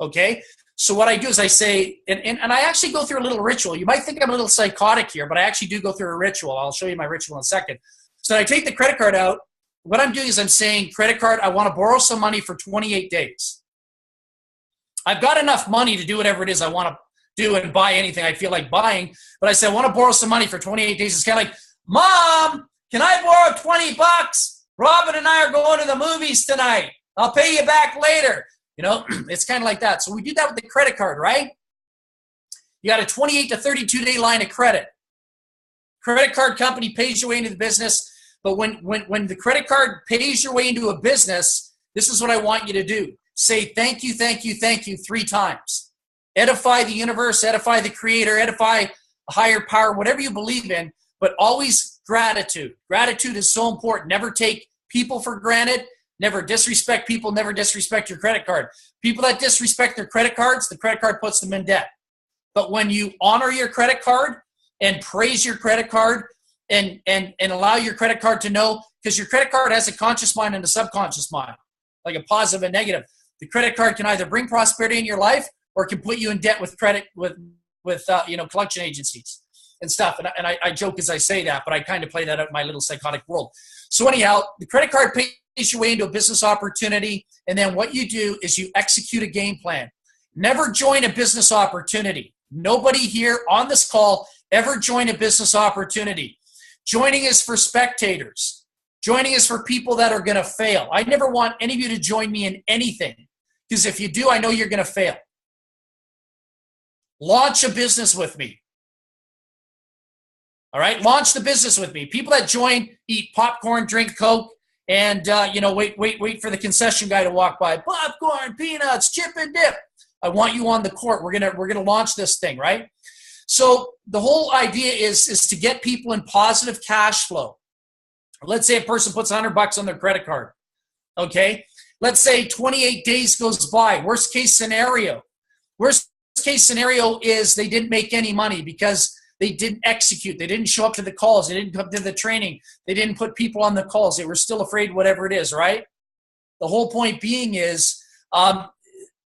okay? So what I do is I say, and I actually go through a little ritual. You might think I'm a little psychotic here, but I actually do go through a ritual. I'll show you my ritual in a second. So I take the credit card out. What I'm doing is I'm saying, credit card, I want to borrow some money for 28 days. I've got enough money to do whatever it is I want to do and buy anything I feel like buying. But I said, I want to borrow some money for 28 days. It's kind of like, Mom, can I borrow $20? Robin and I are going to the movies tonight. I'll pay you back later. It's kind of like that. So we do that with the credit card, right? You got a 28 to 32 day line of credit. Credit card company pays your way into the business. But when the credit card pays your way into a business, this is what I want you to do. Say thank you, thank you, thank you 3 times. Edify the universe, edify the creator, edify a higher power, whatever you believe in, but always gratitude. Gratitude is so important. Never take people for granted. Never disrespect people. Never disrespect your credit card. People that disrespect their credit cards, the credit card puts them in debt. But when you honor your credit card and praise your credit card, and allow your credit card to know, because your credit card has a conscious mind and a subconscious mind, like a positive and negative. The credit card can either bring prosperity in your life or it can put you in debt with credit with collection agencies and stuff. And I joke as I say that, but I kind of play that out in my little psychotic world. So anyhow, the credit card pays your way into a business opportunity, and then what you do is you execute a game plan. Never join a business opportunity. Nobody here on this call ever join a business opportunity. Joining is for spectators. Joining is for people that are going to fail. I never want any of you to join me in anything, because if you do, I know you're going to fail. Launch a business with me. All right? Launch the business with me. People that join eat popcorn, drink Coke, and wait for the concession guy to walk by. Popcorn, peanuts, chip and dip. I want you on the court. We're gonna launch this thing, right? So the whole idea is to get people in positive cash flow. Let's say a person puts $100 on their credit card. Okay? Let's say 28 days goes by. Worst case scenario. Worst case scenario is they didn't make any money because they didn't execute. They didn't show up to the calls. They didn't come to the training. They didn't put people on the calls. They were still afraid, whatever it is, right? The whole point being is $100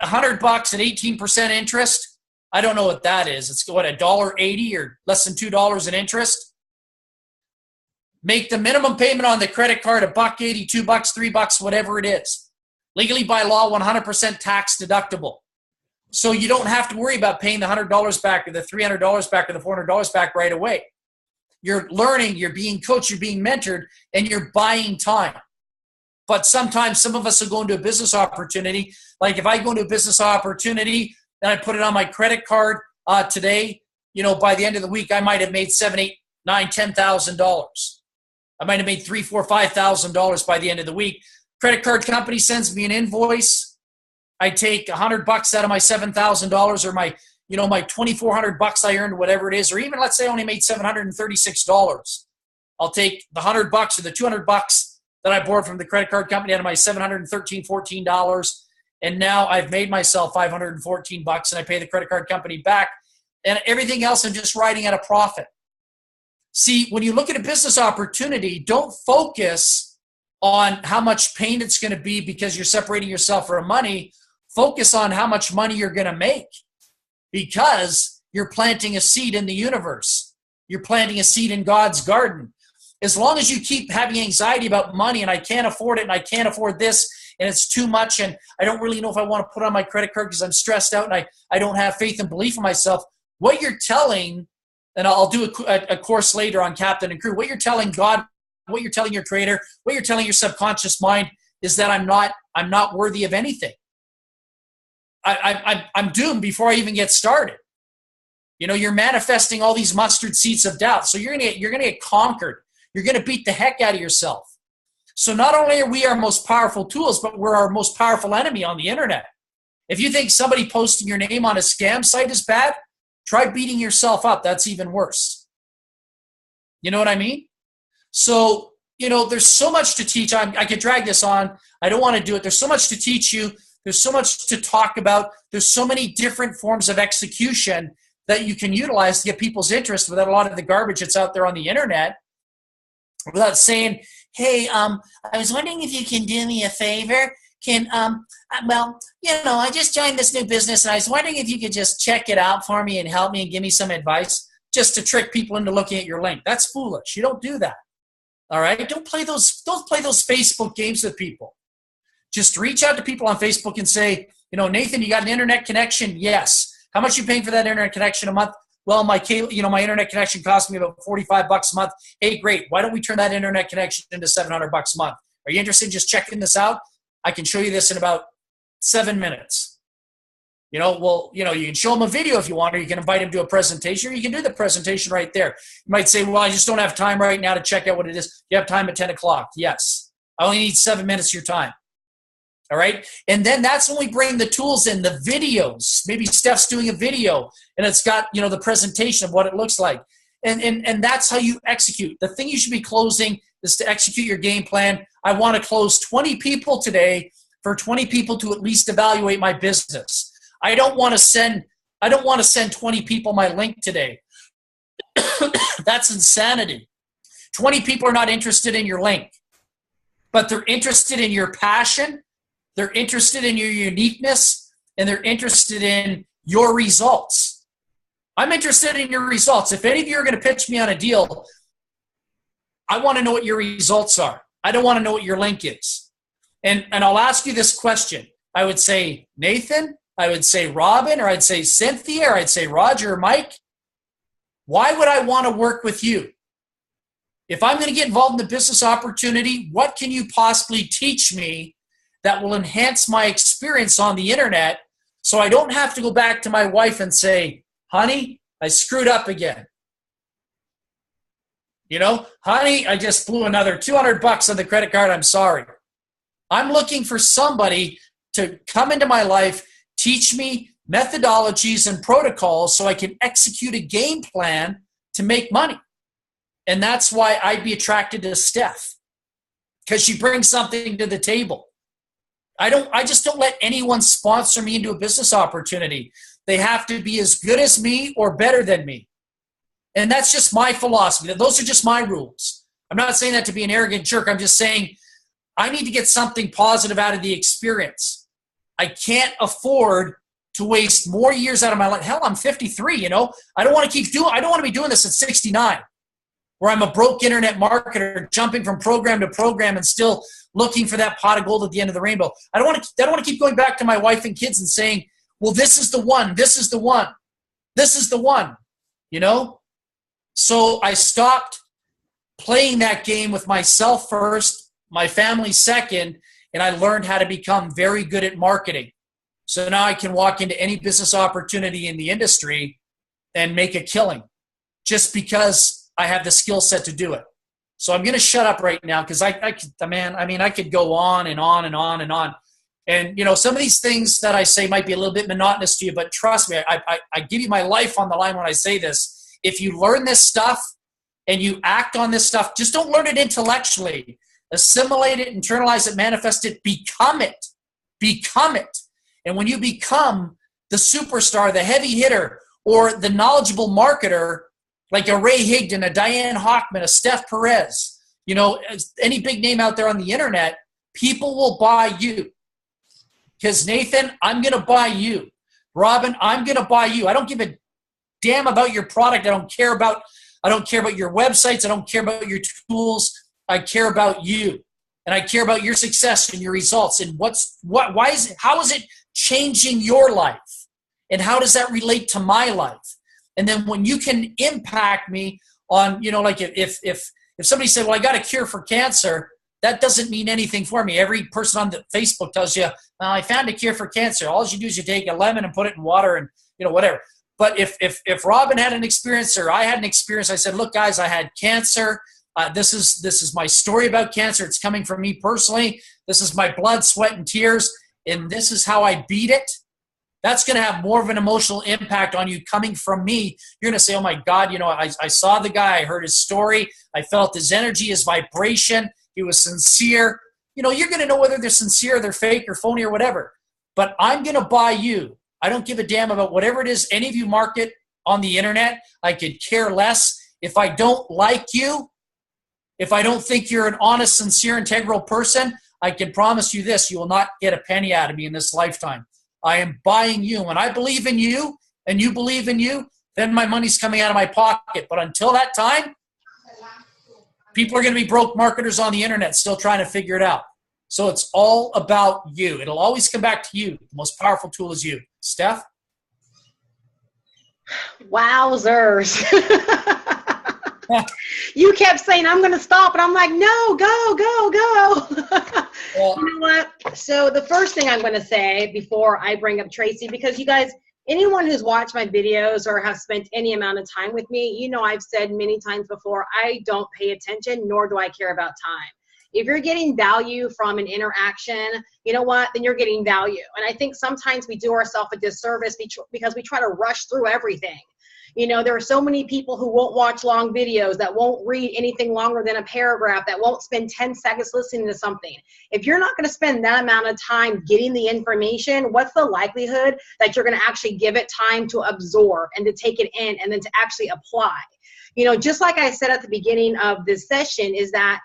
at 18% interest. I don't know what that is. It's what, $1.80 or less than $2 in interest? Make the minimum payment on the credit card $1.80, $2, $3, whatever it is. Legally by law, 100% tax deductible. So you don't have to worry about paying the $100 back or the $300 back or the $400 back right away. You're learning, you're being coached, you're being mentored, and you're buying time. But sometimes some of us will go into a business opportunity. Like if I go into a business opportunity and I put it on my credit card today, by the end of the week, I might have made $7,000, $8,000, $9,000, $10,000. I might have made $3,000, $4,000, $5,000 by the end of the week. Credit card company sends me an invoice. I take $100 out of my $7,000 or my $2,400 I earned, whatever it is, or even let's say I only made $736. I'll take the $100 or the $200 that I borrowed from the credit card company out of my $713, $14, and now I've made myself $514 and I pay the credit card company back, and everything else I'm just riding at a profit. See, when you look at a business opportunity, don't focus on how much pain it's going to be because you're separating yourself from money. Focus on how much money you're going to make, because you're planting a seed in the universe. You're planting a seed in God's garden. as long as you keep having anxiety about money and I can't afford it and I can't afford this and it's too much and I don't really know if I want to put on my credit card because I'm stressed out and I don't have faith and belief in myself, what you're telling, and I'll do a course later on Captain and Crew, what you're telling God, what you're telling your creator, what you're telling your subconscious mind is that I'm not worthy of anything. I'm doomed before I even get started. You know, you're manifesting all these mustard seeds of doubt. So you're gonna get conquered. You're gonna beat the heck out of yourself. So not only are we our most powerful tools, but we're our most powerful enemy on the internet. If you think somebody posting your name on a scam site is bad, try beating yourself up. That's even worse. You know what I mean? So, you know, there's so much to teach. I could drag this on. I don't want to do it. There's so much to teach you. There's so much to talk about. There's so many different forms of execution that you can utilize to get people's interest without a lot of the garbage that's out there on the internet. Without saying, hey, I was wondering if you can do me a favor. Well, you know, I just joined this new business and I was wondering if you could just check it out for me and help me and give me some advice just to trick people into looking at your link. That's foolish. You don't do that. All right? Don't play those Facebook games with people. Just reach out to people on Facebook and say, you know, Nathan, you got an internet connection? Yes. How much are you paying for that internet connection a month? Well, my internet connection costs me about $45 a month. Hey, great. Why don't we turn that internet connection into $700 a month? Are you interested in just checking this out? I can show you this in about 7 minutes. You know, well, you know, you can show them a video if you want, or you can invite them to a presentation, or you can do the presentation right there. You might say, well, I just don't have time right now to check out what it is. You have time at 10 o'clock. Yes. I only need 7 minutes of your time. All right. And then that's when we bring the tools in, the videos. Maybe Steph's doing a video and it's got, you know, the presentation of what it looks like. And that's how you execute. The thing you should be closing is to execute your game plan. I want to close 20 people today for 20 people to at least evaluate my business. I don't want to send 20 people my link today. That's insanity. 20 people are not interested in your link, but they're interested in your passion. They're interested in your uniqueness, and they're interested in your results. I'm interested in your results. If any of you are going to pitch me on a deal, I want to know what your results are. I don't want to know what your link is. And I'll ask you this question. I would say, Nathan, I would say Robin, or I'd say Cynthia, or I'd say Roger or Mike. Why would I want to work with you? If I'm going to get involved in the business opportunity, what can you possibly teach me that will enhance my experience on the internet so I don't have to go back to my wife and say, honey, I screwed up again. You know, honey, I just blew another $200 on the credit card. I'm sorry. I'm looking for somebody to come into my life, teach me methodologies and protocols so I can execute a game plan to make money. And that's why I'd be attracted to Steph, because she brings something to the table. I just don't let anyone sponsor me into a business opportunity. They have to be as good as me or better than me. And that's just my philosophy. Those are just my rules. I'm not saying that to be an arrogant jerk. I'm just saying I need to get something positive out of the experience. I can't afford to waste more years out of my life. Hell, I'm 53, you know. I don't want to be doing this at 69, where I'm a broke internet marketer jumping from program to program and still looking for that pot of gold at the end of the rainbow. I don't want to keep going back to my wife and kids and saying, well, this is the one, this is the one, this is the one, you know? So I stopped playing that game with myself first, my family second, and I learned how to become very good at marketing. So now I can walk into any business opportunity in the industry and make a killing just because I have the skill set to do it. So I'm going to shut up right now because I could go on and on and on and on. And, you know, some of these things that I say might be a little bit monotonous to you, but trust me, I give you my life on the line when I say this. If you learn this stuff and you act on this stuff, just don't learn it intellectually. Assimilate it, internalize it, manifest it, become it. Become it. And when you become the superstar, the heavy hitter, or the knowledgeable marketer, like a Ray Higdon, a Diane Hockman, a Steph Perez, you know, any big name out there on the internet, people will buy you. Because Nathan, I'm going to buy you. Robin, I'm going to buy you. I don't give a damn about your product. I don't care about I don't care about your websites. I don't care about your tools. I care about you. And I care about your success and your results. And how is it changing your life? And how does that relate to my life? And then when you can impact me on, like if somebody said, well, I got a cure for cancer, that doesn't mean anything for me. Every person on the Facebook tells you, well, I found a cure for cancer. All you do is you take a lemon and put it in water and, whatever. But if Robin had an experience or I had an experience, I said, look, guys, I had cancer. This is my story about cancer. It's coming from me personally. This is my blood, sweat, and tears. And this is how I beat it. That's going to have more of an emotional impact on you coming from me. You're going to say, oh, my God, I saw the guy. I heard his story. I felt his energy, his vibration. He was sincere. You're going to know whether they're sincere, they're fake, or phony, or whatever. But I'm going to buy you. I don't give a damn about whatever it is any of you market on the internet. I could care less. If I don't like you, if I don't think you're an honest, sincere, integral person, I can promise you this, you will not get a penny out of me in this lifetime. I am buying you. When I believe in you and you believe in you, then my money's coming out of my pocket. But until that time, people are going to be broke marketers on the internet still trying to figure it out. So it's all about you. It'll always come back to you. The most powerful tool is you. Steph? Wowzers. You kept saying, I'm going to stop. And I'm like, no, go. Well, you know what? So the first thing I'm going to say before I bring up Tracy, because you guys, anyone who's watched my videos or have spent any amount of time with me, I've said many times before, I don't pay attention, nor do I care about time. If you're getting value from an interaction, you know what, then you're getting value. And I think sometimes we do ourselves a disservice because we try to rush through everything. There are so many people who won't watch long videos, that won't read anything longer than a paragraph, that won't spend 10 seconds listening to something. If you're not going to spend that amount of time getting the information, what's the likelihood that you're going to actually give it time to absorb and to take it in and then to actually apply? Just like I said at the beginning of this session, is that,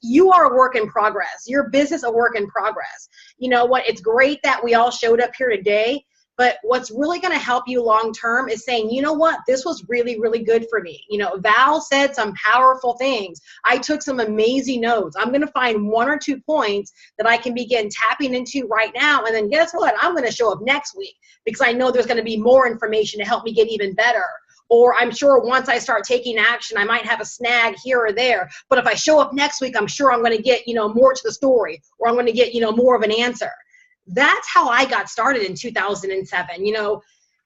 you are a work in progress. Your business a work in progress. It's great that we all showed up here today. But what's really going to help you long term is saying, this was really, really good for me. Val said some powerful things. I took some amazing notes. I'm going to find 1 or 2 points that I can begin tapping into right now. And then guess what? I'm going to show up next week because I know there's going to be more information to help me get even better. Or I'm sure once I start taking action, I might have a snag here or there. But if I show up next week, I'm sure I'm going to get, more to the story, or I'm going to get, more of an answer. That's how I got started in 2007.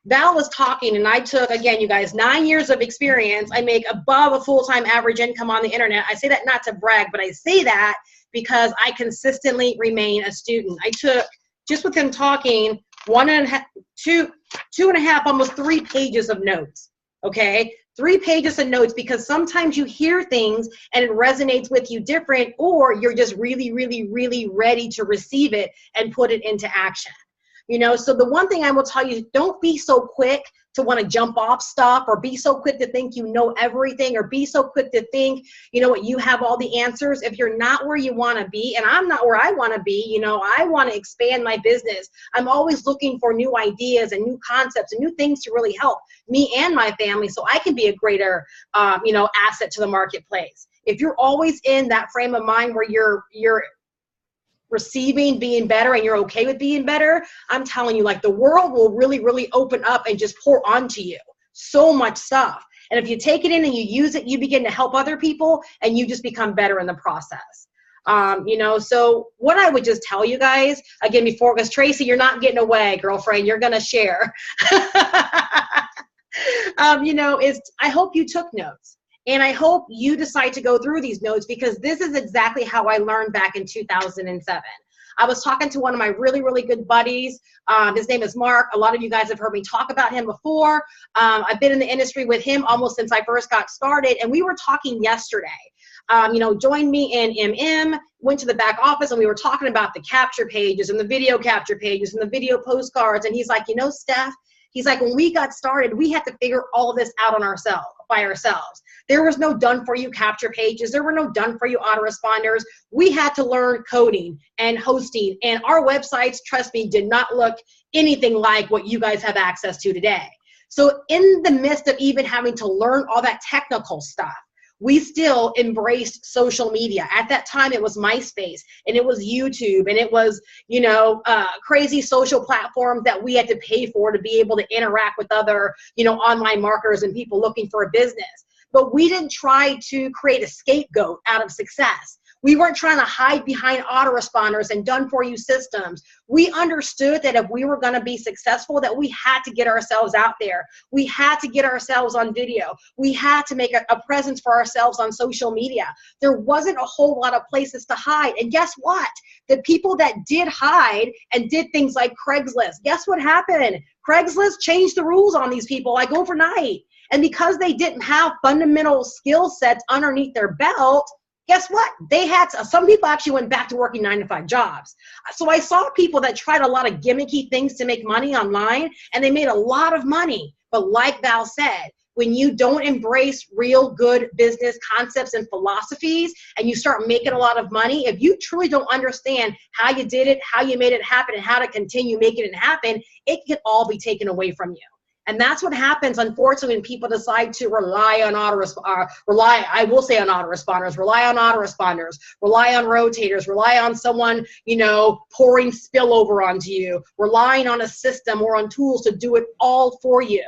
Val was talking, and I took, again, you guys, 9 years of experience. I make above a full-time average income on the internet. I say that not to brag, but I say that because I consistently remain a student. I took, just with him talking, 2.5, almost 3 pages of notes. Okay, 3 pages of notes, because sometimes you hear things and it resonates with you different, or you're just really, really, really ready to receive it and put it into action. So the one thing I will tell you, don't be so quick to want to jump off stuff, or be so quick to think you know everything, or be so quick to think, you have all the answers. If you're not where you want to be, and I'm not where I want to be, I want to expand my business. I'm always looking for new ideas and new concepts and new things to really help me and my family so I can be a greater, asset to the marketplace. If you're always in that frame of mind where you're receiving, being better, and you're okay with being better, I'm telling you, the world will really, really open up and just pour onto you so much stuff. And if you take it in and you use it, you begin to help other people, and you just become better in the process. So what I would just tell you guys, again, because Tracy, you're not getting away, girlfriend, you're going to share, is I hope you took notes. And I hope you decide to go through these notes, because this is exactly how I learned back in 2007. I was talking to one of my really, really good buddies. His name is Mark. A lot of you guys have heard me talk about him before. I've been in the industry with him almost since I first got started. And we were talking yesterday. Joined me in MM, went to the back office, and we were talking about the capture pages and the video capture pages and the video postcards. And he's like, Steph, he's like, when we got started, we had to figure all this out by ourselves. There was no done-for-you capture pages. There were no done-for-you autoresponders. We had to learn coding and hosting, and our websites, trust me, did not look anything like what you guys have access to today. So in the midst of even having to learn all that technical stuff, we still embraced social media. At that time, it was MySpace, and it was YouTube, and it was, crazy social platforms that we had to pay for to be able to interact with other, online marketers and people looking for a business. But we didn't try to create a scapegoat out of success. We weren't trying to hide behind autoresponders and done-for-you systems. We understood that if we were going to be successful, that we had to get ourselves out there. We had to get ourselves on video. We had to make a presence for ourselves on social media. There wasn't a whole lot of places to hide. And guess what? The people that did hide and did things like Craigslist, guess what happened? Craigslist changed the rules on these people like overnight. And because they didn't have fundamental skill sets underneath their belt, guess what? Some people actually went back to working 9-to-5 jobs. So I saw people that tried a lot of gimmicky things to make money online, and they made a lot of money. But like Val said, when you don't embrace real good business concepts and philosophies, and you start making a lot of money, if you truly don't understand how you did it, how you made it happen, and how to continue making it happen, it can all be taken away from you. And that's what happens, unfortunately, when people decide to rely on autoresponders, rely on rotators, rely on someone, pouring spillover onto you, relying on a system or on tools to do it all for you.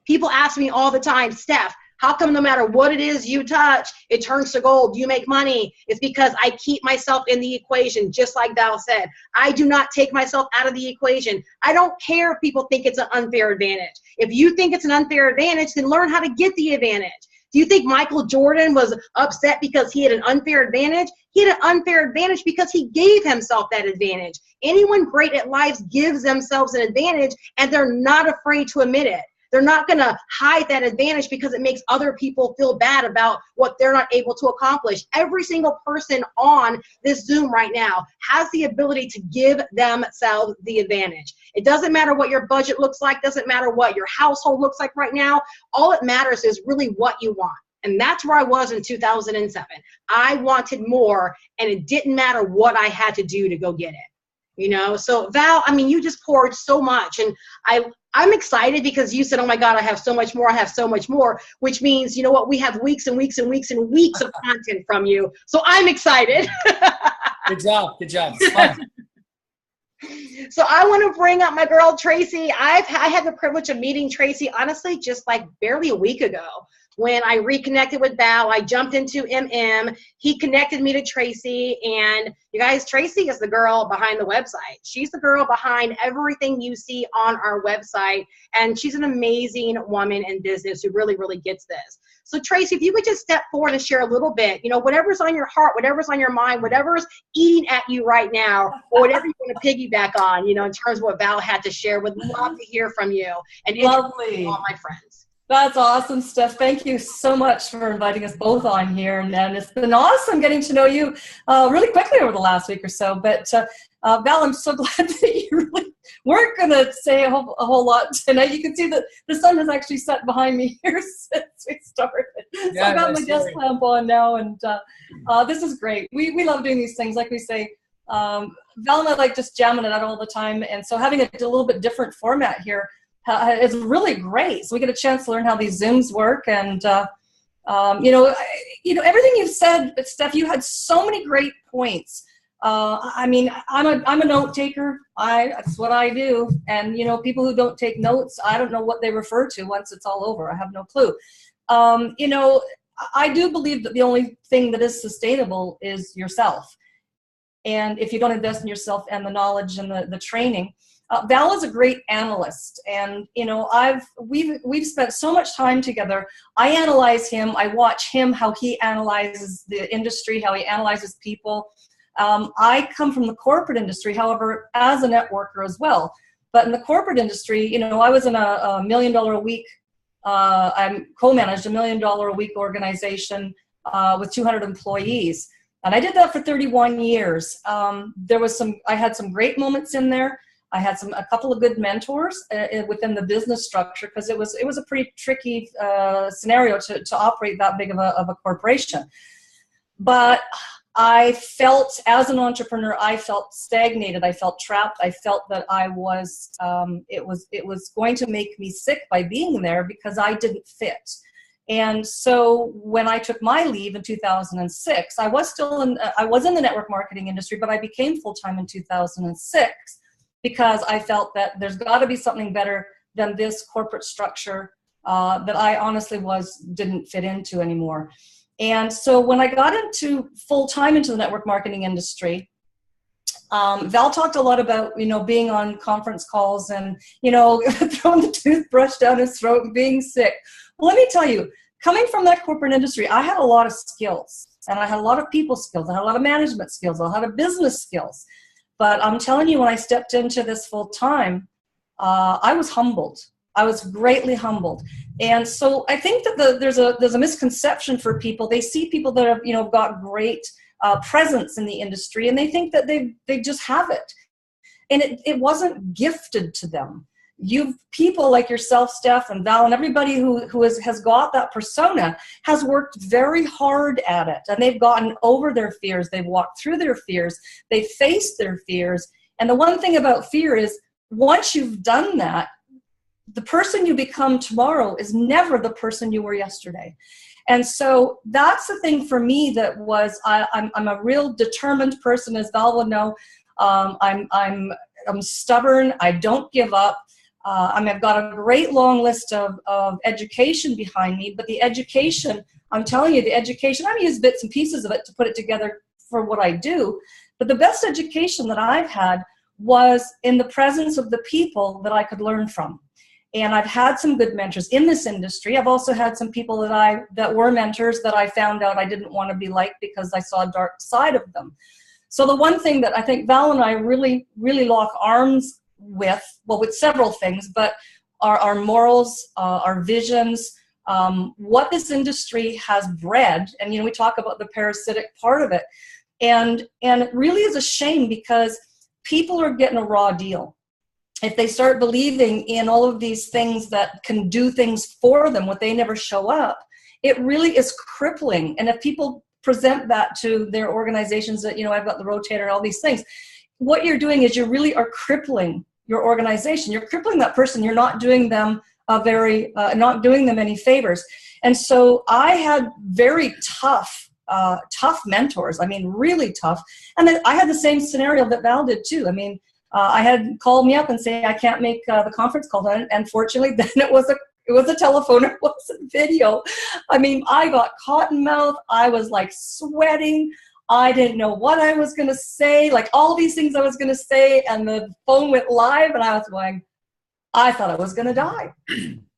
People ask me all the time, Steph, how come no matter what it is you touch, it turns to gold, you make money? It's because I keep myself in the equation, just like Val said. I do not take myself out of the equation. I don't care if people think it's an unfair advantage. If you think it's an unfair advantage, then learn how to get the advantage. Do you think Michael Jordan was upset because he had an unfair advantage? He had an unfair advantage because he gave himself that advantage. Anyone great at life gives themselves an advantage, and they're not afraid to admit it. They're not going to hide that advantage because it makes other people feel bad about what they're not able to accomplish. Every single person on this Zoom right now has the ability to give themselves the advantage. It doesn't matter what your budget looks like, doesn't matter what your household looks like right now. All it matters is really what you want. And that's where I was in 2007. I wanted more, and it didn't matter what I had to do to go get it. So Val, you just poured so much, and I'm excited because you said, oh my God, I have so much more, which means, we have weeks and weeks and weeks and weeks of content from you. So I'm excited. Good job. It's fun. So I want to bring up my girl, Tracy. I had the privilege of meeting Tracy, honestly, just like barely a week ago. When I reconnected with Val, I jumped into MM. He connected me to Tracy. And you guys, Tracy is the girl behind the website. She's the girl behind everything you see on our website. And she's an amazing woman in business who really, really gets this. So Tracy, if you could just step forward and share a little bit, whatever's on your heart, whatever's on your mind, whatever's eating at you right now, or whatever you want to piggyback on, in terms of what Val had to share. Would love to hear from you and Lovely. All my friends. That's awesome, Steph. Thank you so much for inviting us both on here. And it's been awesome getting to know you really quickly over the last week or so. But Val, I'm so glad that you really weren't going to say a whole lot tonight. You can see that the sun has actually set behind me here since we started. So Yeah, I've got my desk lamp on now, and this is great. We love doing these things. Like we say, Val and I like just jamming it out all the time. And so having a little bit different format here is really great. So we get a chance to learn how these Zooms work. And, everything you've said, Steph, you had so many great points. I'm a note taker. That's what I do. And, people who don't take notes, I don't know what they refer to once it's all over. I have no clue. I do believe that the only thing that is sustainable is yourself. And if you don't invest in yourself and the knowledge and the training, Val is a great analyst, and we've spent so much time together. I analyze him. I watch him, how he analyzes the industry, how he analyzes people. I come from the corporate industry, however, as a networker as well. But in the corporate industry, I was in a $1 million a week. I co-managed a $1 million a week organization with 200 employees, and I did that for 31 years. I had some great moments in there. I had a couple of good mentors within the business structure, because it was a pretty tricky scenario to operate that big of a corporation. But I felt, as an entrepreneur, I felt stagnated. I felt trapped. I felt that I was, it was going to make me sick by being there because I didn't fit. And so when I took my leave in 2006, I was in the network marketing industry, but I became full-time in 2006 because I felt that there's got to be something better than this corporate structure that I honestly didn't fit into anymore. And so when I got into full-time into the network marketing industry, Val talked a lot about, being on conference calls and, throwing the toothbrush down his throat and being sick. Well, let me tell you, coming from that corporate industry, I had a lot of skills, and I had a lot of people skills. I had a lot of management skills. I had business skills. But I'm telling you, when I stepped into this full-time, I was humbled. I was greatly humbled. And so I think that there's a misconception for people. They see people that have, got great presence in the industry, and they think that they just have it. And it wasn't gifted to them. People like yourself, Steph, and Val, and everybody who has got that persona has worked very hard at it. And they've gotten over their fears. They've walked through their fears. They've faced their fears. And the one thing about fear is once you've done that, the person you become tomorrow is never the person you were yesterday. And so that's the thing for me that was, I'm a real determined person, as Val will know. I'm stubborn. I don't give up. I've got a great long list of education behind me, but the education, I'm telling you, I'm used bits and pieces of it to put it together for what I do. But the best education that I've had was in the presence of the people that I could learn from. And I've had some good mentors in this industry. I've also had some people that were mentors that I found out I didn't want to be like because I saw a dark side of them. So the one thing that I think Val and I really, really lock arms with several things, but our morals, our visions, what this industry has bred. And, we talk about the parasitic part of it. And it really is a shame because people are getting a raw deal. If they start believing in all of these things that can do things for them, what they never show up, it really is crippling. And if people present that to their organizations that, I've got the rotator and all these things, what you're doing is you really are crippling your organization. You're crippling that person. You're not doing them not doing them any favors. And so I had very tough mentors. I mean, really tough. And then I had the same scenario that Val did too. I mean, I had called me up and say, I can't make the conference call. And fortunately, then it was a telephone. It wasn't video. I mean, I got cotton mouth. I was like sweating. I didn't know what I was going to say, like all these things I was going to say. And the phone went live and I was going, I thought I was going to die.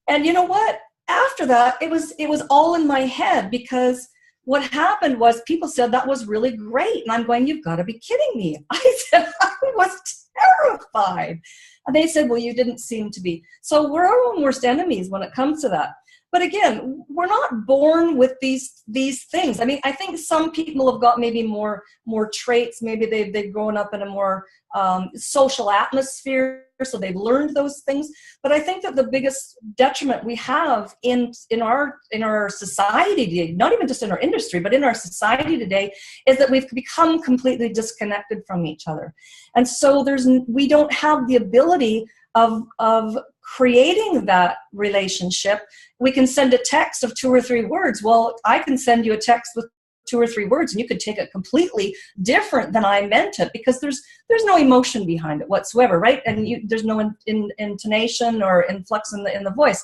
And you know what? After that, it was all in my head because what happened was people said that was really great. And I'm going, you've got to be kidding me. I said, I was terrified. And they said, well, you didn't seem to be. So we're our own worst enemies when it comes to that. But again, we're not born with these things. I mean, I think some people have got maybe more traits. Maybe they've grown up in a more social atmosphere, so they've learned those things. But I think that the biggest detriment we have in our society today, not even just in our industry, but in our society today, is that we've become completely disconnected from each other. And so we don't have the ability of creating that relationship. We can send a text of 2 or 3 words. Well, I can send you a text with 2 or 3 words and you could take it completely different than I meant it because there's no emotion behind it whatsoever, right? And there's no intonation or influx in the voice.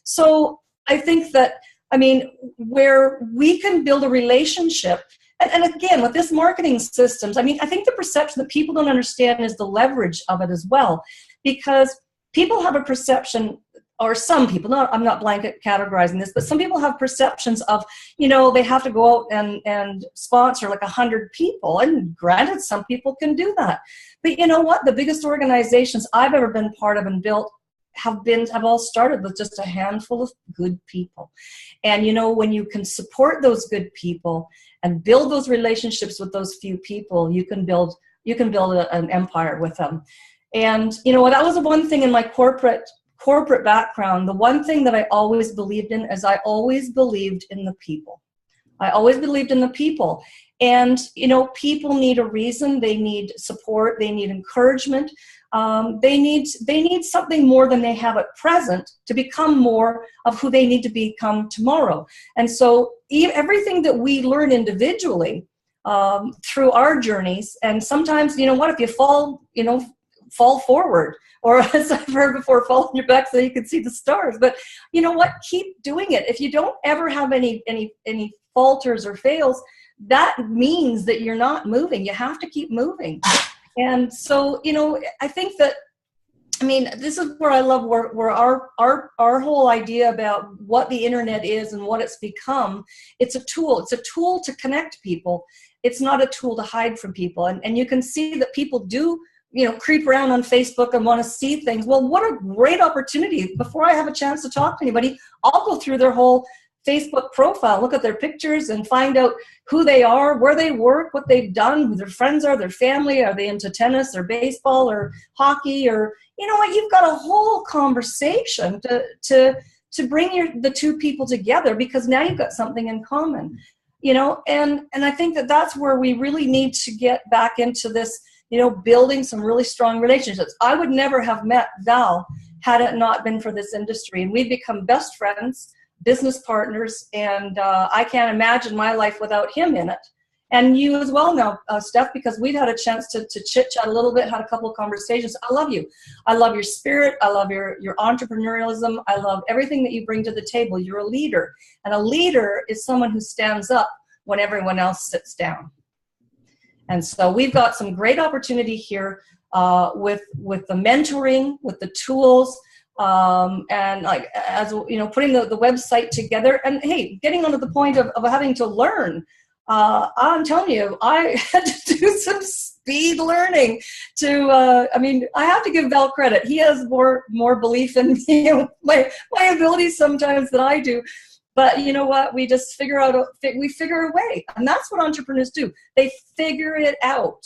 So I think that, I mean, where we can build a relationship, and again, with this marketing systems, I mean, I think the perception that people don't understand is the leverage of it as well, because people have a perception, or some people, I'm not blanket categorizing this, but some people have perceptions of, they have to go out and sponsor like 100 people. And granted, some people can do that. But you know what? The biggest organizations I've ever been part of and built have all started with just a handful of good people. And when you can support those good people and build those relationships with those few people, you can build an empire with them. And that was the one thing in my corporate background. The one thing that I always believed in is I always believed in the people. I always believed in the people. And, people need a reason. They need support. They need encouragement. They need something more than they have at present to become more of who they need to become tomorrow. And so everything that we learn individually through our journeys, and sometimes, if you fall forward, or as I've heard before, fall on your back so you can see the stars. But keep doing it. If you don't ever have any falters or fails, that means that you're not moving. You have to keep moving. And so, I think that, this is where I love where our whole idea about what the internet is and what it's become. It's a tool. It's a tool to connect people. It's not a tool to hide from people. And you can see that people do, creep around on Facebook and want to see things. Well, what a great opportunity. Before I have a chance to talk to anybody, I'll go through their whole Facebook profile, look at their pictures and find out who they are, where they work, what they've done, who their friends are, their family. Are they into tennis or baseball or hockey? Or, you've got a whole conversation to bring the two people together, because now you've got something in common, and I think that that's where we really need to get back into this, building some really strong relationships. I would never have met Val had it not been for this industry, and we've become best friends, business partners, and I can't imagine my life without him in it. And you as well now, Steph, because we've had a chance to chit-chat a little bit, had a couple of conversations. I love you. I love your spirit. I love your entrepreneurialism. I love everything that you bring to the table. You're a leader. And a leader is someone who stands up when everyone else sits down. And so we've got some great opportunity here with the mentoring, with the tools, and putting the website together, and hey, getting onto the point of having to learn. I'm telling you, I had to do some speed learning to, I have to give Val credit. He has more belief in me, my abilities sometimes than I do. But you know what? We just figure a way. And that's what entrepreneurs do. They figure it out.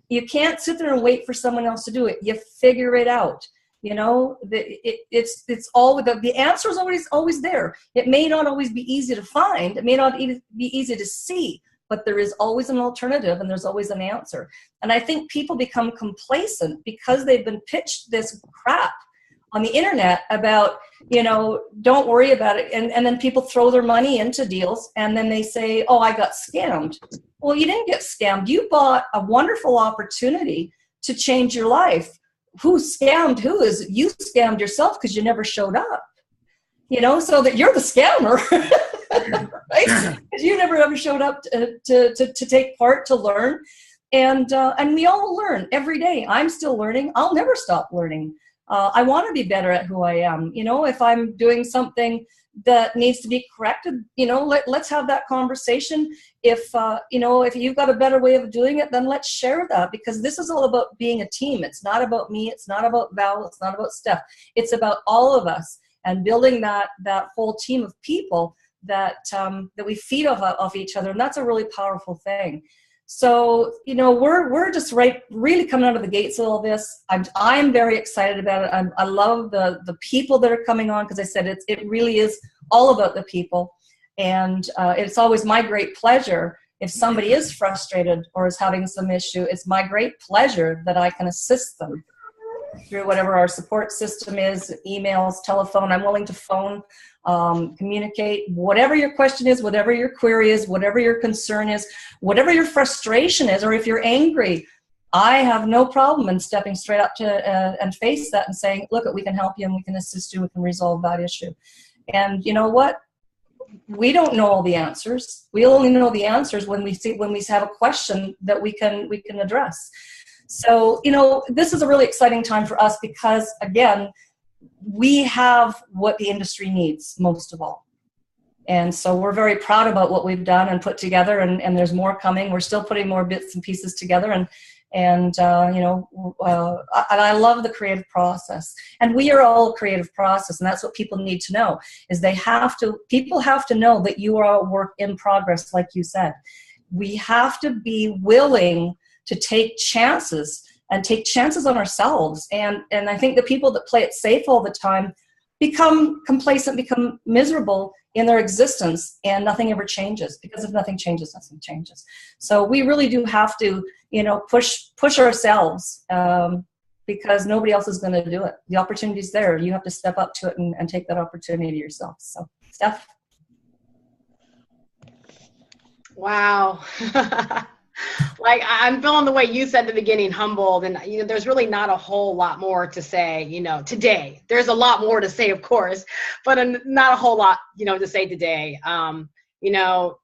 You can't sit there and wait for someone else to do it. You figure it out. It's all the answer is always there. It may not always be easy to find. It may not even be easy to see, but there is always an alternative and there's always an answer. And I think people become complacent because they've been pitched this crap on the internet about, don't worry about it. And then people throw their money into deals and then they say, oh, I got scammed. Well, you didn't get scammed. You bought a wonderful opportunity to change your life. Who scammed who is you scammed yourself because you never showed up, so that you're the scammer, right? Because you never ever showed up to take part, to learn. And we all learn every day. I'm still learning. I'll never stop learning. I want to be better at who I am. If I'm doing something that needs to be corrected, let's have that conversation. If you've got a better way of doing it, then let's share that, because this is all about being a team. It's not about me. It's not about Val. It's not about Steph. It's about all of us and building that whole team of people that we feed off each other. And that's a really powerful thing. So, we're just really coming out of the gates of all this. I'm very excited about it. I love the people that are coming on, because I said it really is all about the people. And it's always my great pleasure if somebody is frustrated or is having some issue. It's my great pleasure that I can assist them through whatever our support system is, emails, telephone. I'm willing to phone, communicate, whatever your question is, whatever your query is, whatever your concern is, whatever your frustration is, or if you're angry, I have no problem in stepping straight up to and face that and saying, look, we can help you and we can assist you, we can resolve that issue. And you know what? We don't know all the answers. We only know the answers when we have a question that we can address. So, this is a really exciting time for us because, again, we have what the industry needs most of all. And so we're very proud about what we've done and put together, and there's more coming. We're still putting more bits and pieces together, and I love the creative process. And we are all a creative process, and that's what people need to know, is people have to know that you are a work in progress, like you said. We have to be willing to take chances and take chances on ourselves. And I think the people that play it safe all the time become complacent, become miserable in their existence, and nothing ever changes, because if nothing changes, nothing changes. So we really do have to, you know, push ourselves, because nobody else is going to do it. The opportunity's there. You have to step up to it and take that opportunity yourself. So, Steph? Wow. Like, I'm feeling the way you said at the beginning, humbled, and you know, there's really not a whole lot more to say, you know, today. There's a lot more to say, of course, but not a whole lot, you know, to say today. You know,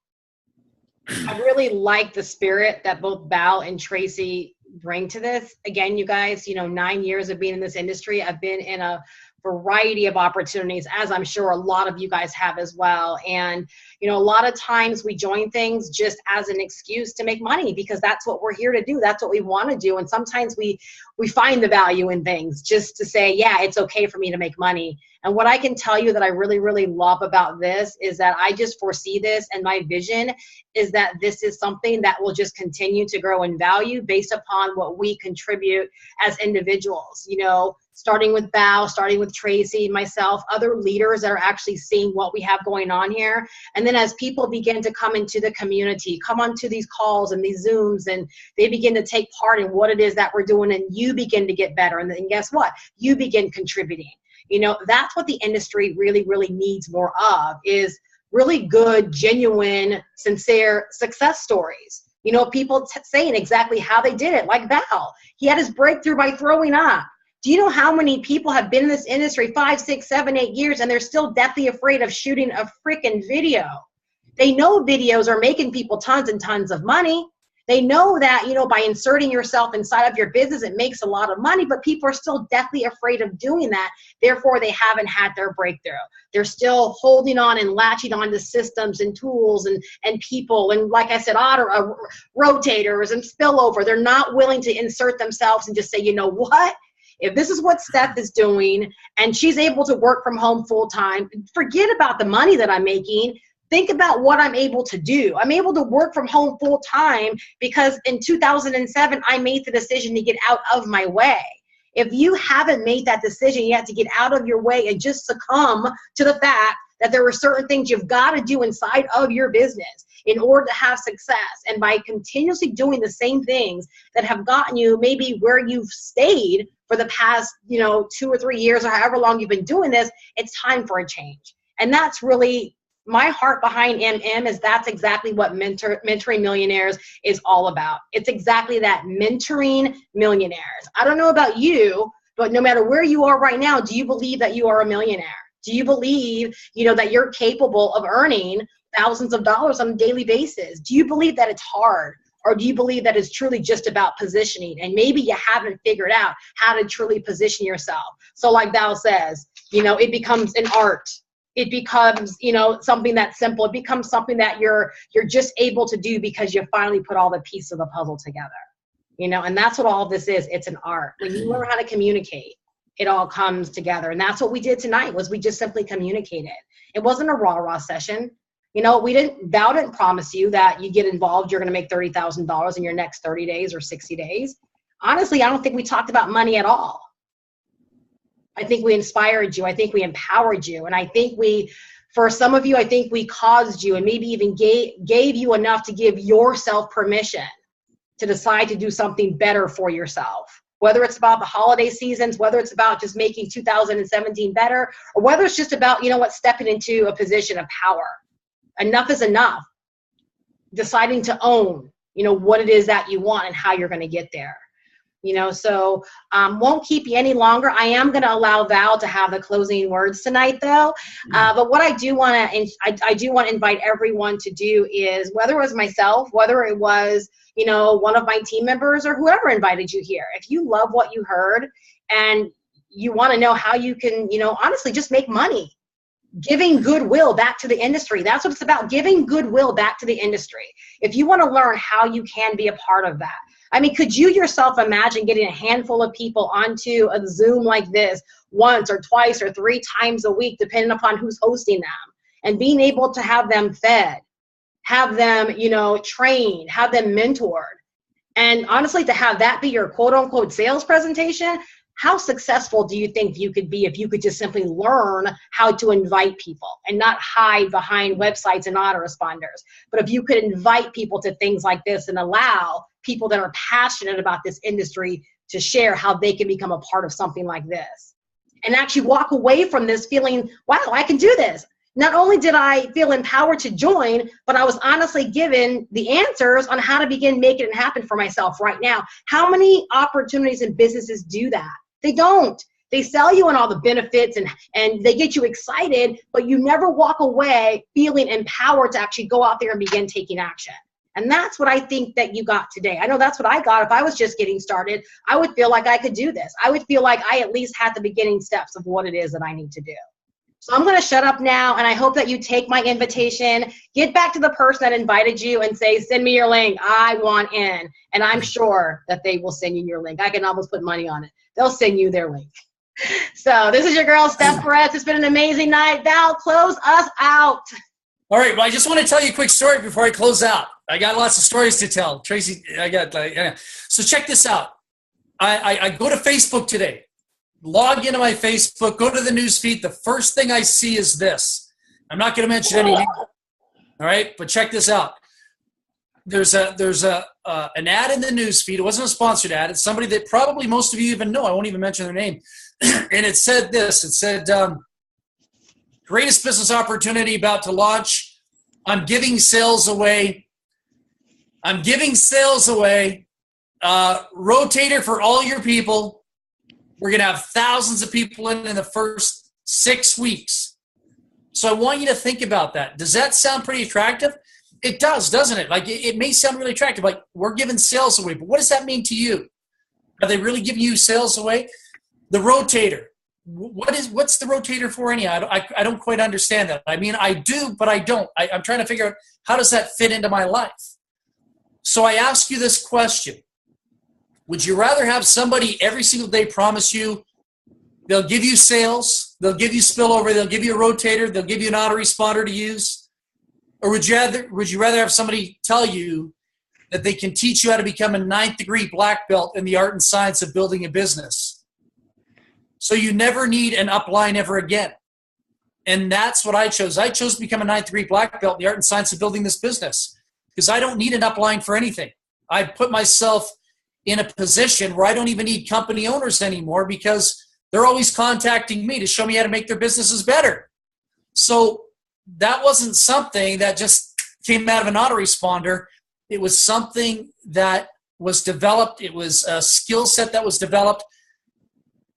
I really like the spirit that both Val and Tracy bring to this. Again, you guys, you know, 9 years of being in this industry, I've been in a variety of opportunities, as I'm sure a lot of you guys have as well. And, you know, a lot of times we join things just as an excuse to make money, because that's what we're here to do. That's what we want to do. And sometimes we find the value in things just to say, yeah, it's okay for me to make money. And what I can tell you that I really, really love about this is that I just foresee this, and my vision is that this is something that will just continue to grow in value based upon what we contribute as individuals, you know, starting with Val, starting with Tracy, myself, other leaders that are actually seeing what we have going on here. And then as people begin to come into the community, come onto these calls and these Zooms, and they begin to take part in what it is that we're doing, and you begin to get better. And then guess what? You begin contributing. You know, that's what the industry really, really needs more of, is really good, genuine, sincere success stories. You know, people saying exactly how they did it, like Val. He had his breakthrough by throwing up. Do you know how many people have been in this industry 5, 6, 7, 8 years, and they're still deathly afraid of shooting a freaking video? They know videos are making people tons and tons of money. They know that, you know, by inserting yourself inside of your business, it makes a lot of money, but people are still deathly afraid of doing that. Therefore, they haven't had their breakthrough. They're still holding on and latching on to systems and tools and people. And like I said, rotators and spillover. They're not willing to insert themselves and just say, you know what? If this is what Steph is doing and she's able to work from home full time, forget about the money that I'm making. Think about what I'm able to do. I'm able to work from home full time because in 2007, I made the decision to get out of my way. If you haven't made that decision, you have to get out of your way and just succumb to the fact that there are certain things you've got to do inside of your business in order to have success. And by continuously doing the same things that have gotten you maybe where you've stayed for the past, you know, 2 or 3 years or however long you've been doing this, it's time for a change. And that's really my heart behind MM, is that's exactly what mentoring millionaires is all about. It's exactly that, mentoring millionaires. I don't know about you, but no matter where you are right now, do you believe that you are a millionaire? Do you believe, you know, that you're capable of earning thousands of dollars on a daily basis? Do you believe that it's hard? Or do you believe that it's truly just about positioning? And maybe you haven't figured out how to truly position yourself. So like Val says, you know, it becomes an art. It becomes, you know, something that's simple. It becomes something that you're just able to do because you finally put all the pieces of the puzzle together. You know, and that's what all of this is. It's an art. When you learn how to communicate, it all comes together. And that's what we did tonight, was we just simply communicated. It wasn't a rah-rah session. You know, Val didn't promise you that you get involved, you're going to make $30,000 in your next 30 days or 60 days. Honestly, I don't think we talked about money at all. I think we inspired you. I think we empowered you. And I think for some of you, I think we caused you and maybe even gave you enough to give yourself permission to decide to do something better for yourself. Whether it's about the holiday seasons, whether it's about just making 2017 better, or whether it's just about, you know what, stepping into a position of power. Enough is enough. Deciding to own, you know, what it is that you want and how you're going to get there. You know, so won't keep you any longer. I am going to allow Val to have the closing words tonight, though. But what I do want to invite everyone to do is, whether it was myself, whether it was, you know, one of my team members or whoever invited you here, if you love what you heard and you want to know how you can, you know, honestly just make money, giving goodwill back to the industry. That's what it's about, giving goodwill back to the industry. If you want to learn how you can be a part of that. I mean, could you yourself imagine getting a handful of people onto a Zoom like this once or twice or 3 times a week, depending upon who's hosting them, and being able to have them fed, have them, you know, trained, have them mentored, and honestly, to have that be your quote unquote sales presentation? how successful do you think you could be if you could just simply learn how to invite people and not hide behind websites and autoresponders? But if you could invite people to things like this and allow people that are passionate about this industry to share how they can become a part of something like this and actually walk away from this feeling, wow, I can do this. Not only did I feel empowered to join, but I was honestly given the answers on how to begin making it happen for myself right now. How many opportunities and businesses do that? They don't. They sell you on all the benefits and they get you excited, but you never walk away feeling empowered to actually go out there and begin taking action. And that's what I think that you got today. I know that's what I got. If I was just getting started, I would feel like I could do this. I would feel like I at least had the beginning steps of what it is that I need to do. So I'm going to shut up now, and I hope that you take my invitation, get back to the person that invited you and say, send me your link. I want in. And I'm sure that they will send you your link. I can almost put money on it. They'll send you their link. So this is your girl, Steph Perez. It's been an amazing night. Val, close us out. All right. Well, I just want to tell you a quick story before I close out. I got lots of stories to tell. Tracy, So check this out. I go to Facebook today. Log into my Facebook, go to the news feed. The first thing I see is this. I'm not going to mention any names. All right, but check this out. There's an ad in the news feed. It wasn't a sponsored ad. It's somebody that probably most of you even know. I won't even mention their name. And it said this. It said, greatest business opportunity about to launch. I'm giving sales away. Rotator for all your people. We're going to have thousands of people in the first 6 weeks. So I want you to think about that. Does that sound pretty attractive? It does, doesn't it? Like it may sound really attractive. Like we're giving sales away, but what does that mean to you? Are they really giving you sales away? The rotator. What's the rotator for anyhow? I don't quite understand that. I mean, I do, but I don't. I'm trying to figure out how does that fit into my life? So I ask you this question. Would you rather have somebody every single day promise you they'll give you sales, they'll give you spillover, they'll give you a rotator, they'll give you an autoresponder to use? Or would you rather have somebody tell you that they can teach you how to become a 9th degree black belt in the art and science of building a business? So you never need an upline ever again. And that's what I chose. I chose to become a 9th degree black belt in the art and science of building this business because I don't need an upline for anything. I put myself in a position where I don't even need company owners anymore because they're always contacting me to show me how to make their businesses better. So that wasn't something that just came out of an autoresponder. It was something that was developed. It was a skill set that was developed,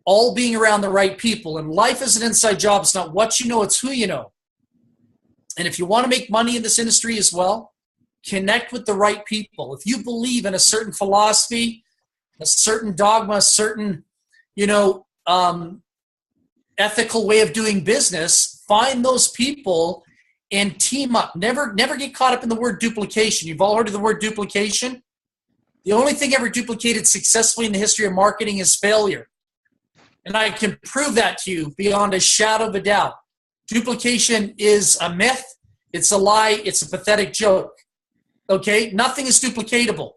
all being around the right people. And life is an inside job. It's not what you know, it's who you know. And if you want to make money in this industry as well, connect with the right people. If you believe in a certain philosophy, a certain dogma, a certain, ethical way of doing business, find those people and team up. Never get caught up in the word duplication. You've all heard of the word duplication. The only thing ever duplicated successfully in the history of marketing is failure. And I can prove that to you beyond a shadow of a doubt. Duplication is a myth. It's a lie. It's a pathetic joke. Okay? Nothing is duplicatable.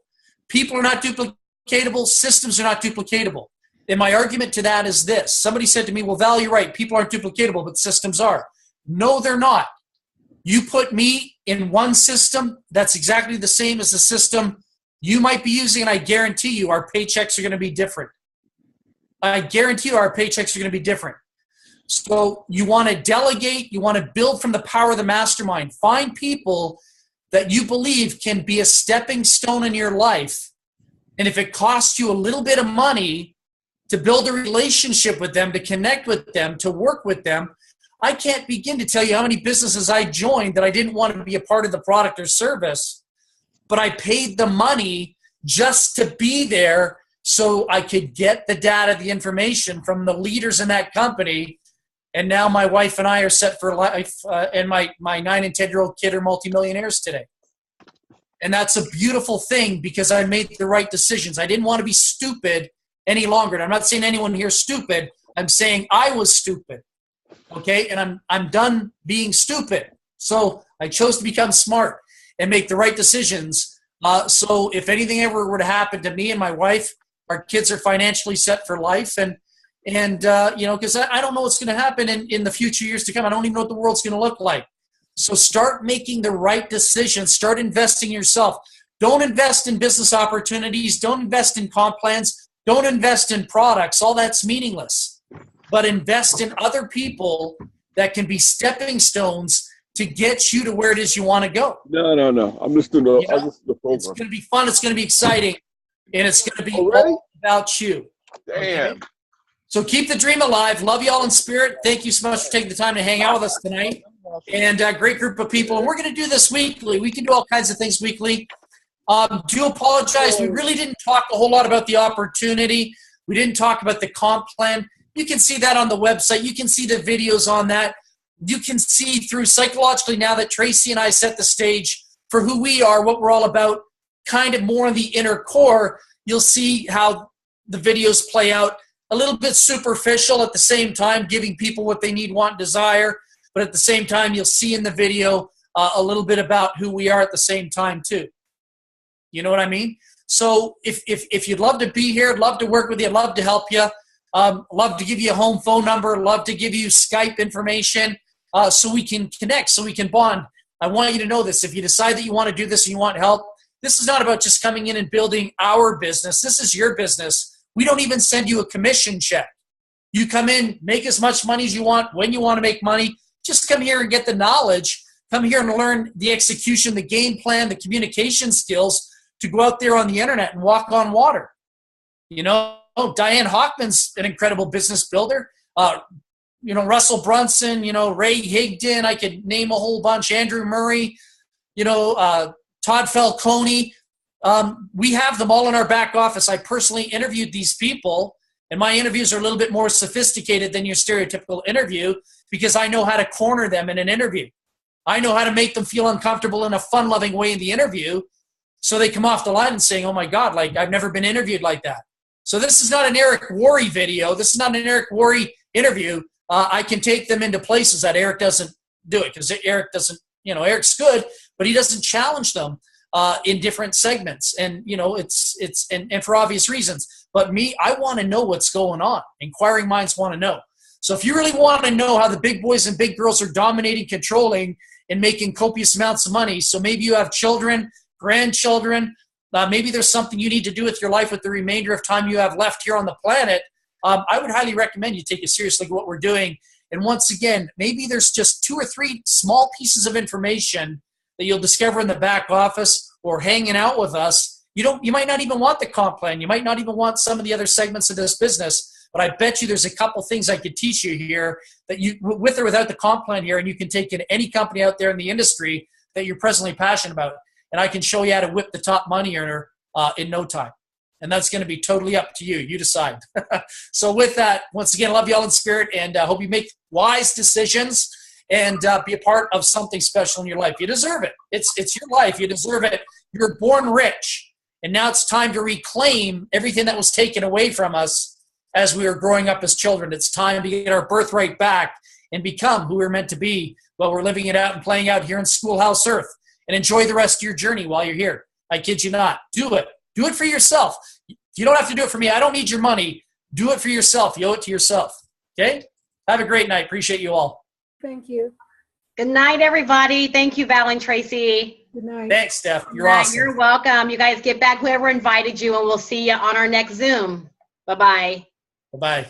People are not duplicatable. Systems are not duplicatable. And my argument to that is this. Somebody said to me, well, Val, you're right. People aren't duplicatable, but systems are. No, they're not. You put me in one system, that's exactly the same as the system you might be using, and I guarantee you our paychecks are going to be different. I guarantee you our paychecks are going to be different. So you want to delegate, you want to build from the power of the mastermind. Find people that you believe can be a stepping stone in your life. And if it costs you a little bit of money to build a relationship with them, to connect with them, to work with them, I can't begin to tell you how many businesses I joined that I didn't want to be a part of the product or service, but I paid the money just to be there so I could get the data, the information from the leaders in that company. And now my wife and I are set for life, and my 9 and 10-year-old kid are multimillionaires today. And that's a beautiful thing because I made the right decisions. I didn't want to be stupid any longer. And I'm not saying anyone here is stupid. I'm saying I was stupid. Okay? And I'm done being stupid. So I chose to become smart and make the right decisions. So if anything ever were to happen to me and my wife, our kids are financially set for life. And And, you know, because I don't know what's going to happen in the future years to come. I don't even know what the world's going to look like. So start making the right decisions. Start investing in yourself. Don't invest in business opportunities. Don't invest in comp plans. Don't invest in products. All that's meaningless. But invest in other people that can be stepping stones to get you to where it is you want to go. No. I'm just doing the program. It's going to be fun. It's going to be exciting. And it's going to be Already? all about you. Damn. Okay? So keep the dream alive. Love you all in spirit. Thank you so much for taking the time to hang out with us tonight. And a great group of people. And we're going to do this weekly. We can do all kinds of things weekly. Do apologize. We really didn't talk a whole lot about the opportunity. We didn't talk about the comp plan. You can see that on the website. You can see the videos on that. You can see through psychologically now that Tracy and I set the stage for who we are, what we're all about, kind of more in the inner core. You'll see how the videos play out a little bit superficial at the same time, giving people what they need, want, desire. But at the same time, you'll see in the video a little bit about who we are at the same time too. You know what I mean? So if you'd love to be here, I'd love to work with you, I'd love to help you. Love to give you a home phone number, love to give you Skype information so we can connect, so we can bond. I want you to know this. If you decide that you want to do this and you want help, this is not about just coming in and building our business. This is your business. We don't even send you a commission check. You come in, make as much money as you want, when you want to make money. Just come here and get the knowledge. Come here and learn the execution, the game plan, the communication skills to go out there on the internet and walk on water. You know, Diane Hockman's an incredible business builder. You know, Russell Brunson, you know, Ray Higdon, I could name a whole bunch, Andrew Murray, you know, Todd Falcone. We have them all in our back office. I personally interviewed these people, and my interviews are a little bit more sophisticated than your stereotypical interview because I know how to corner them in an interview. I know how to make them feel uncomfortable in a fun-loving way in the interview so they come off the line and saying, oh my God, like I've never been interviewed like that. So this is not an Eric Worre video. This is not an Eric Worre interview. I can take them into places that Eric doesn't do it because Eric doesn't, you know, Eric's good, but he doesn't challenge them in different segments. And, you know, and for obvious reasons. But me, I want to know what's going on. Inquiring minds want to know. So if you really want to know how the big boys and big girls are dominating, controlling, and making copious amounts of money, so maybe you have children, grandchildren, maybe there's something you need to do with your life with the remainder of time you have left here on the planet, I would highly recommend you take it seriously what we're doing. And once again, maybe there's just 2 or 3 small pieces of information that you'll discover in the back office or hanging out with us. You might not even want the comp plan. You might not even want some of the other segments of this business. But I bet you there's a couple things I could teach you here that you, with or without the comp plan here, and you can take in any company out there in the industry that you're presently passionate about. And I can show you how to whip the top money earner in no time. And that's going to be totally up to you. You decide. So with that, once again, I love you all in spirit, and hope you make wise decisions and be a part of something special in your life. You deserve it. It's your life. You deserve it. You're born rich. And now it's time to reclaim everything that was taken away from us as we were growing up as children. It's time to get our birthright back and become who we're meant to be while we're living it out and playing out here in Schoolhouse Earth. And enjoy the rest of your journey while you're here. I kid you not. Do it. Do it for yourself. You don't have to do it for me. I don't need your money. Do it for yourself. You owe it to yourself. Okay? Have a great night. Appreciate you all. Thank you. Good night, everybody. Thank you, Val and Tracy. Good night. Thanks, Steph. You're awesome. You're welcome. You guys get back whoever invited you, and we'll see you on our next Zoom. Bye-bye. Bye-bye.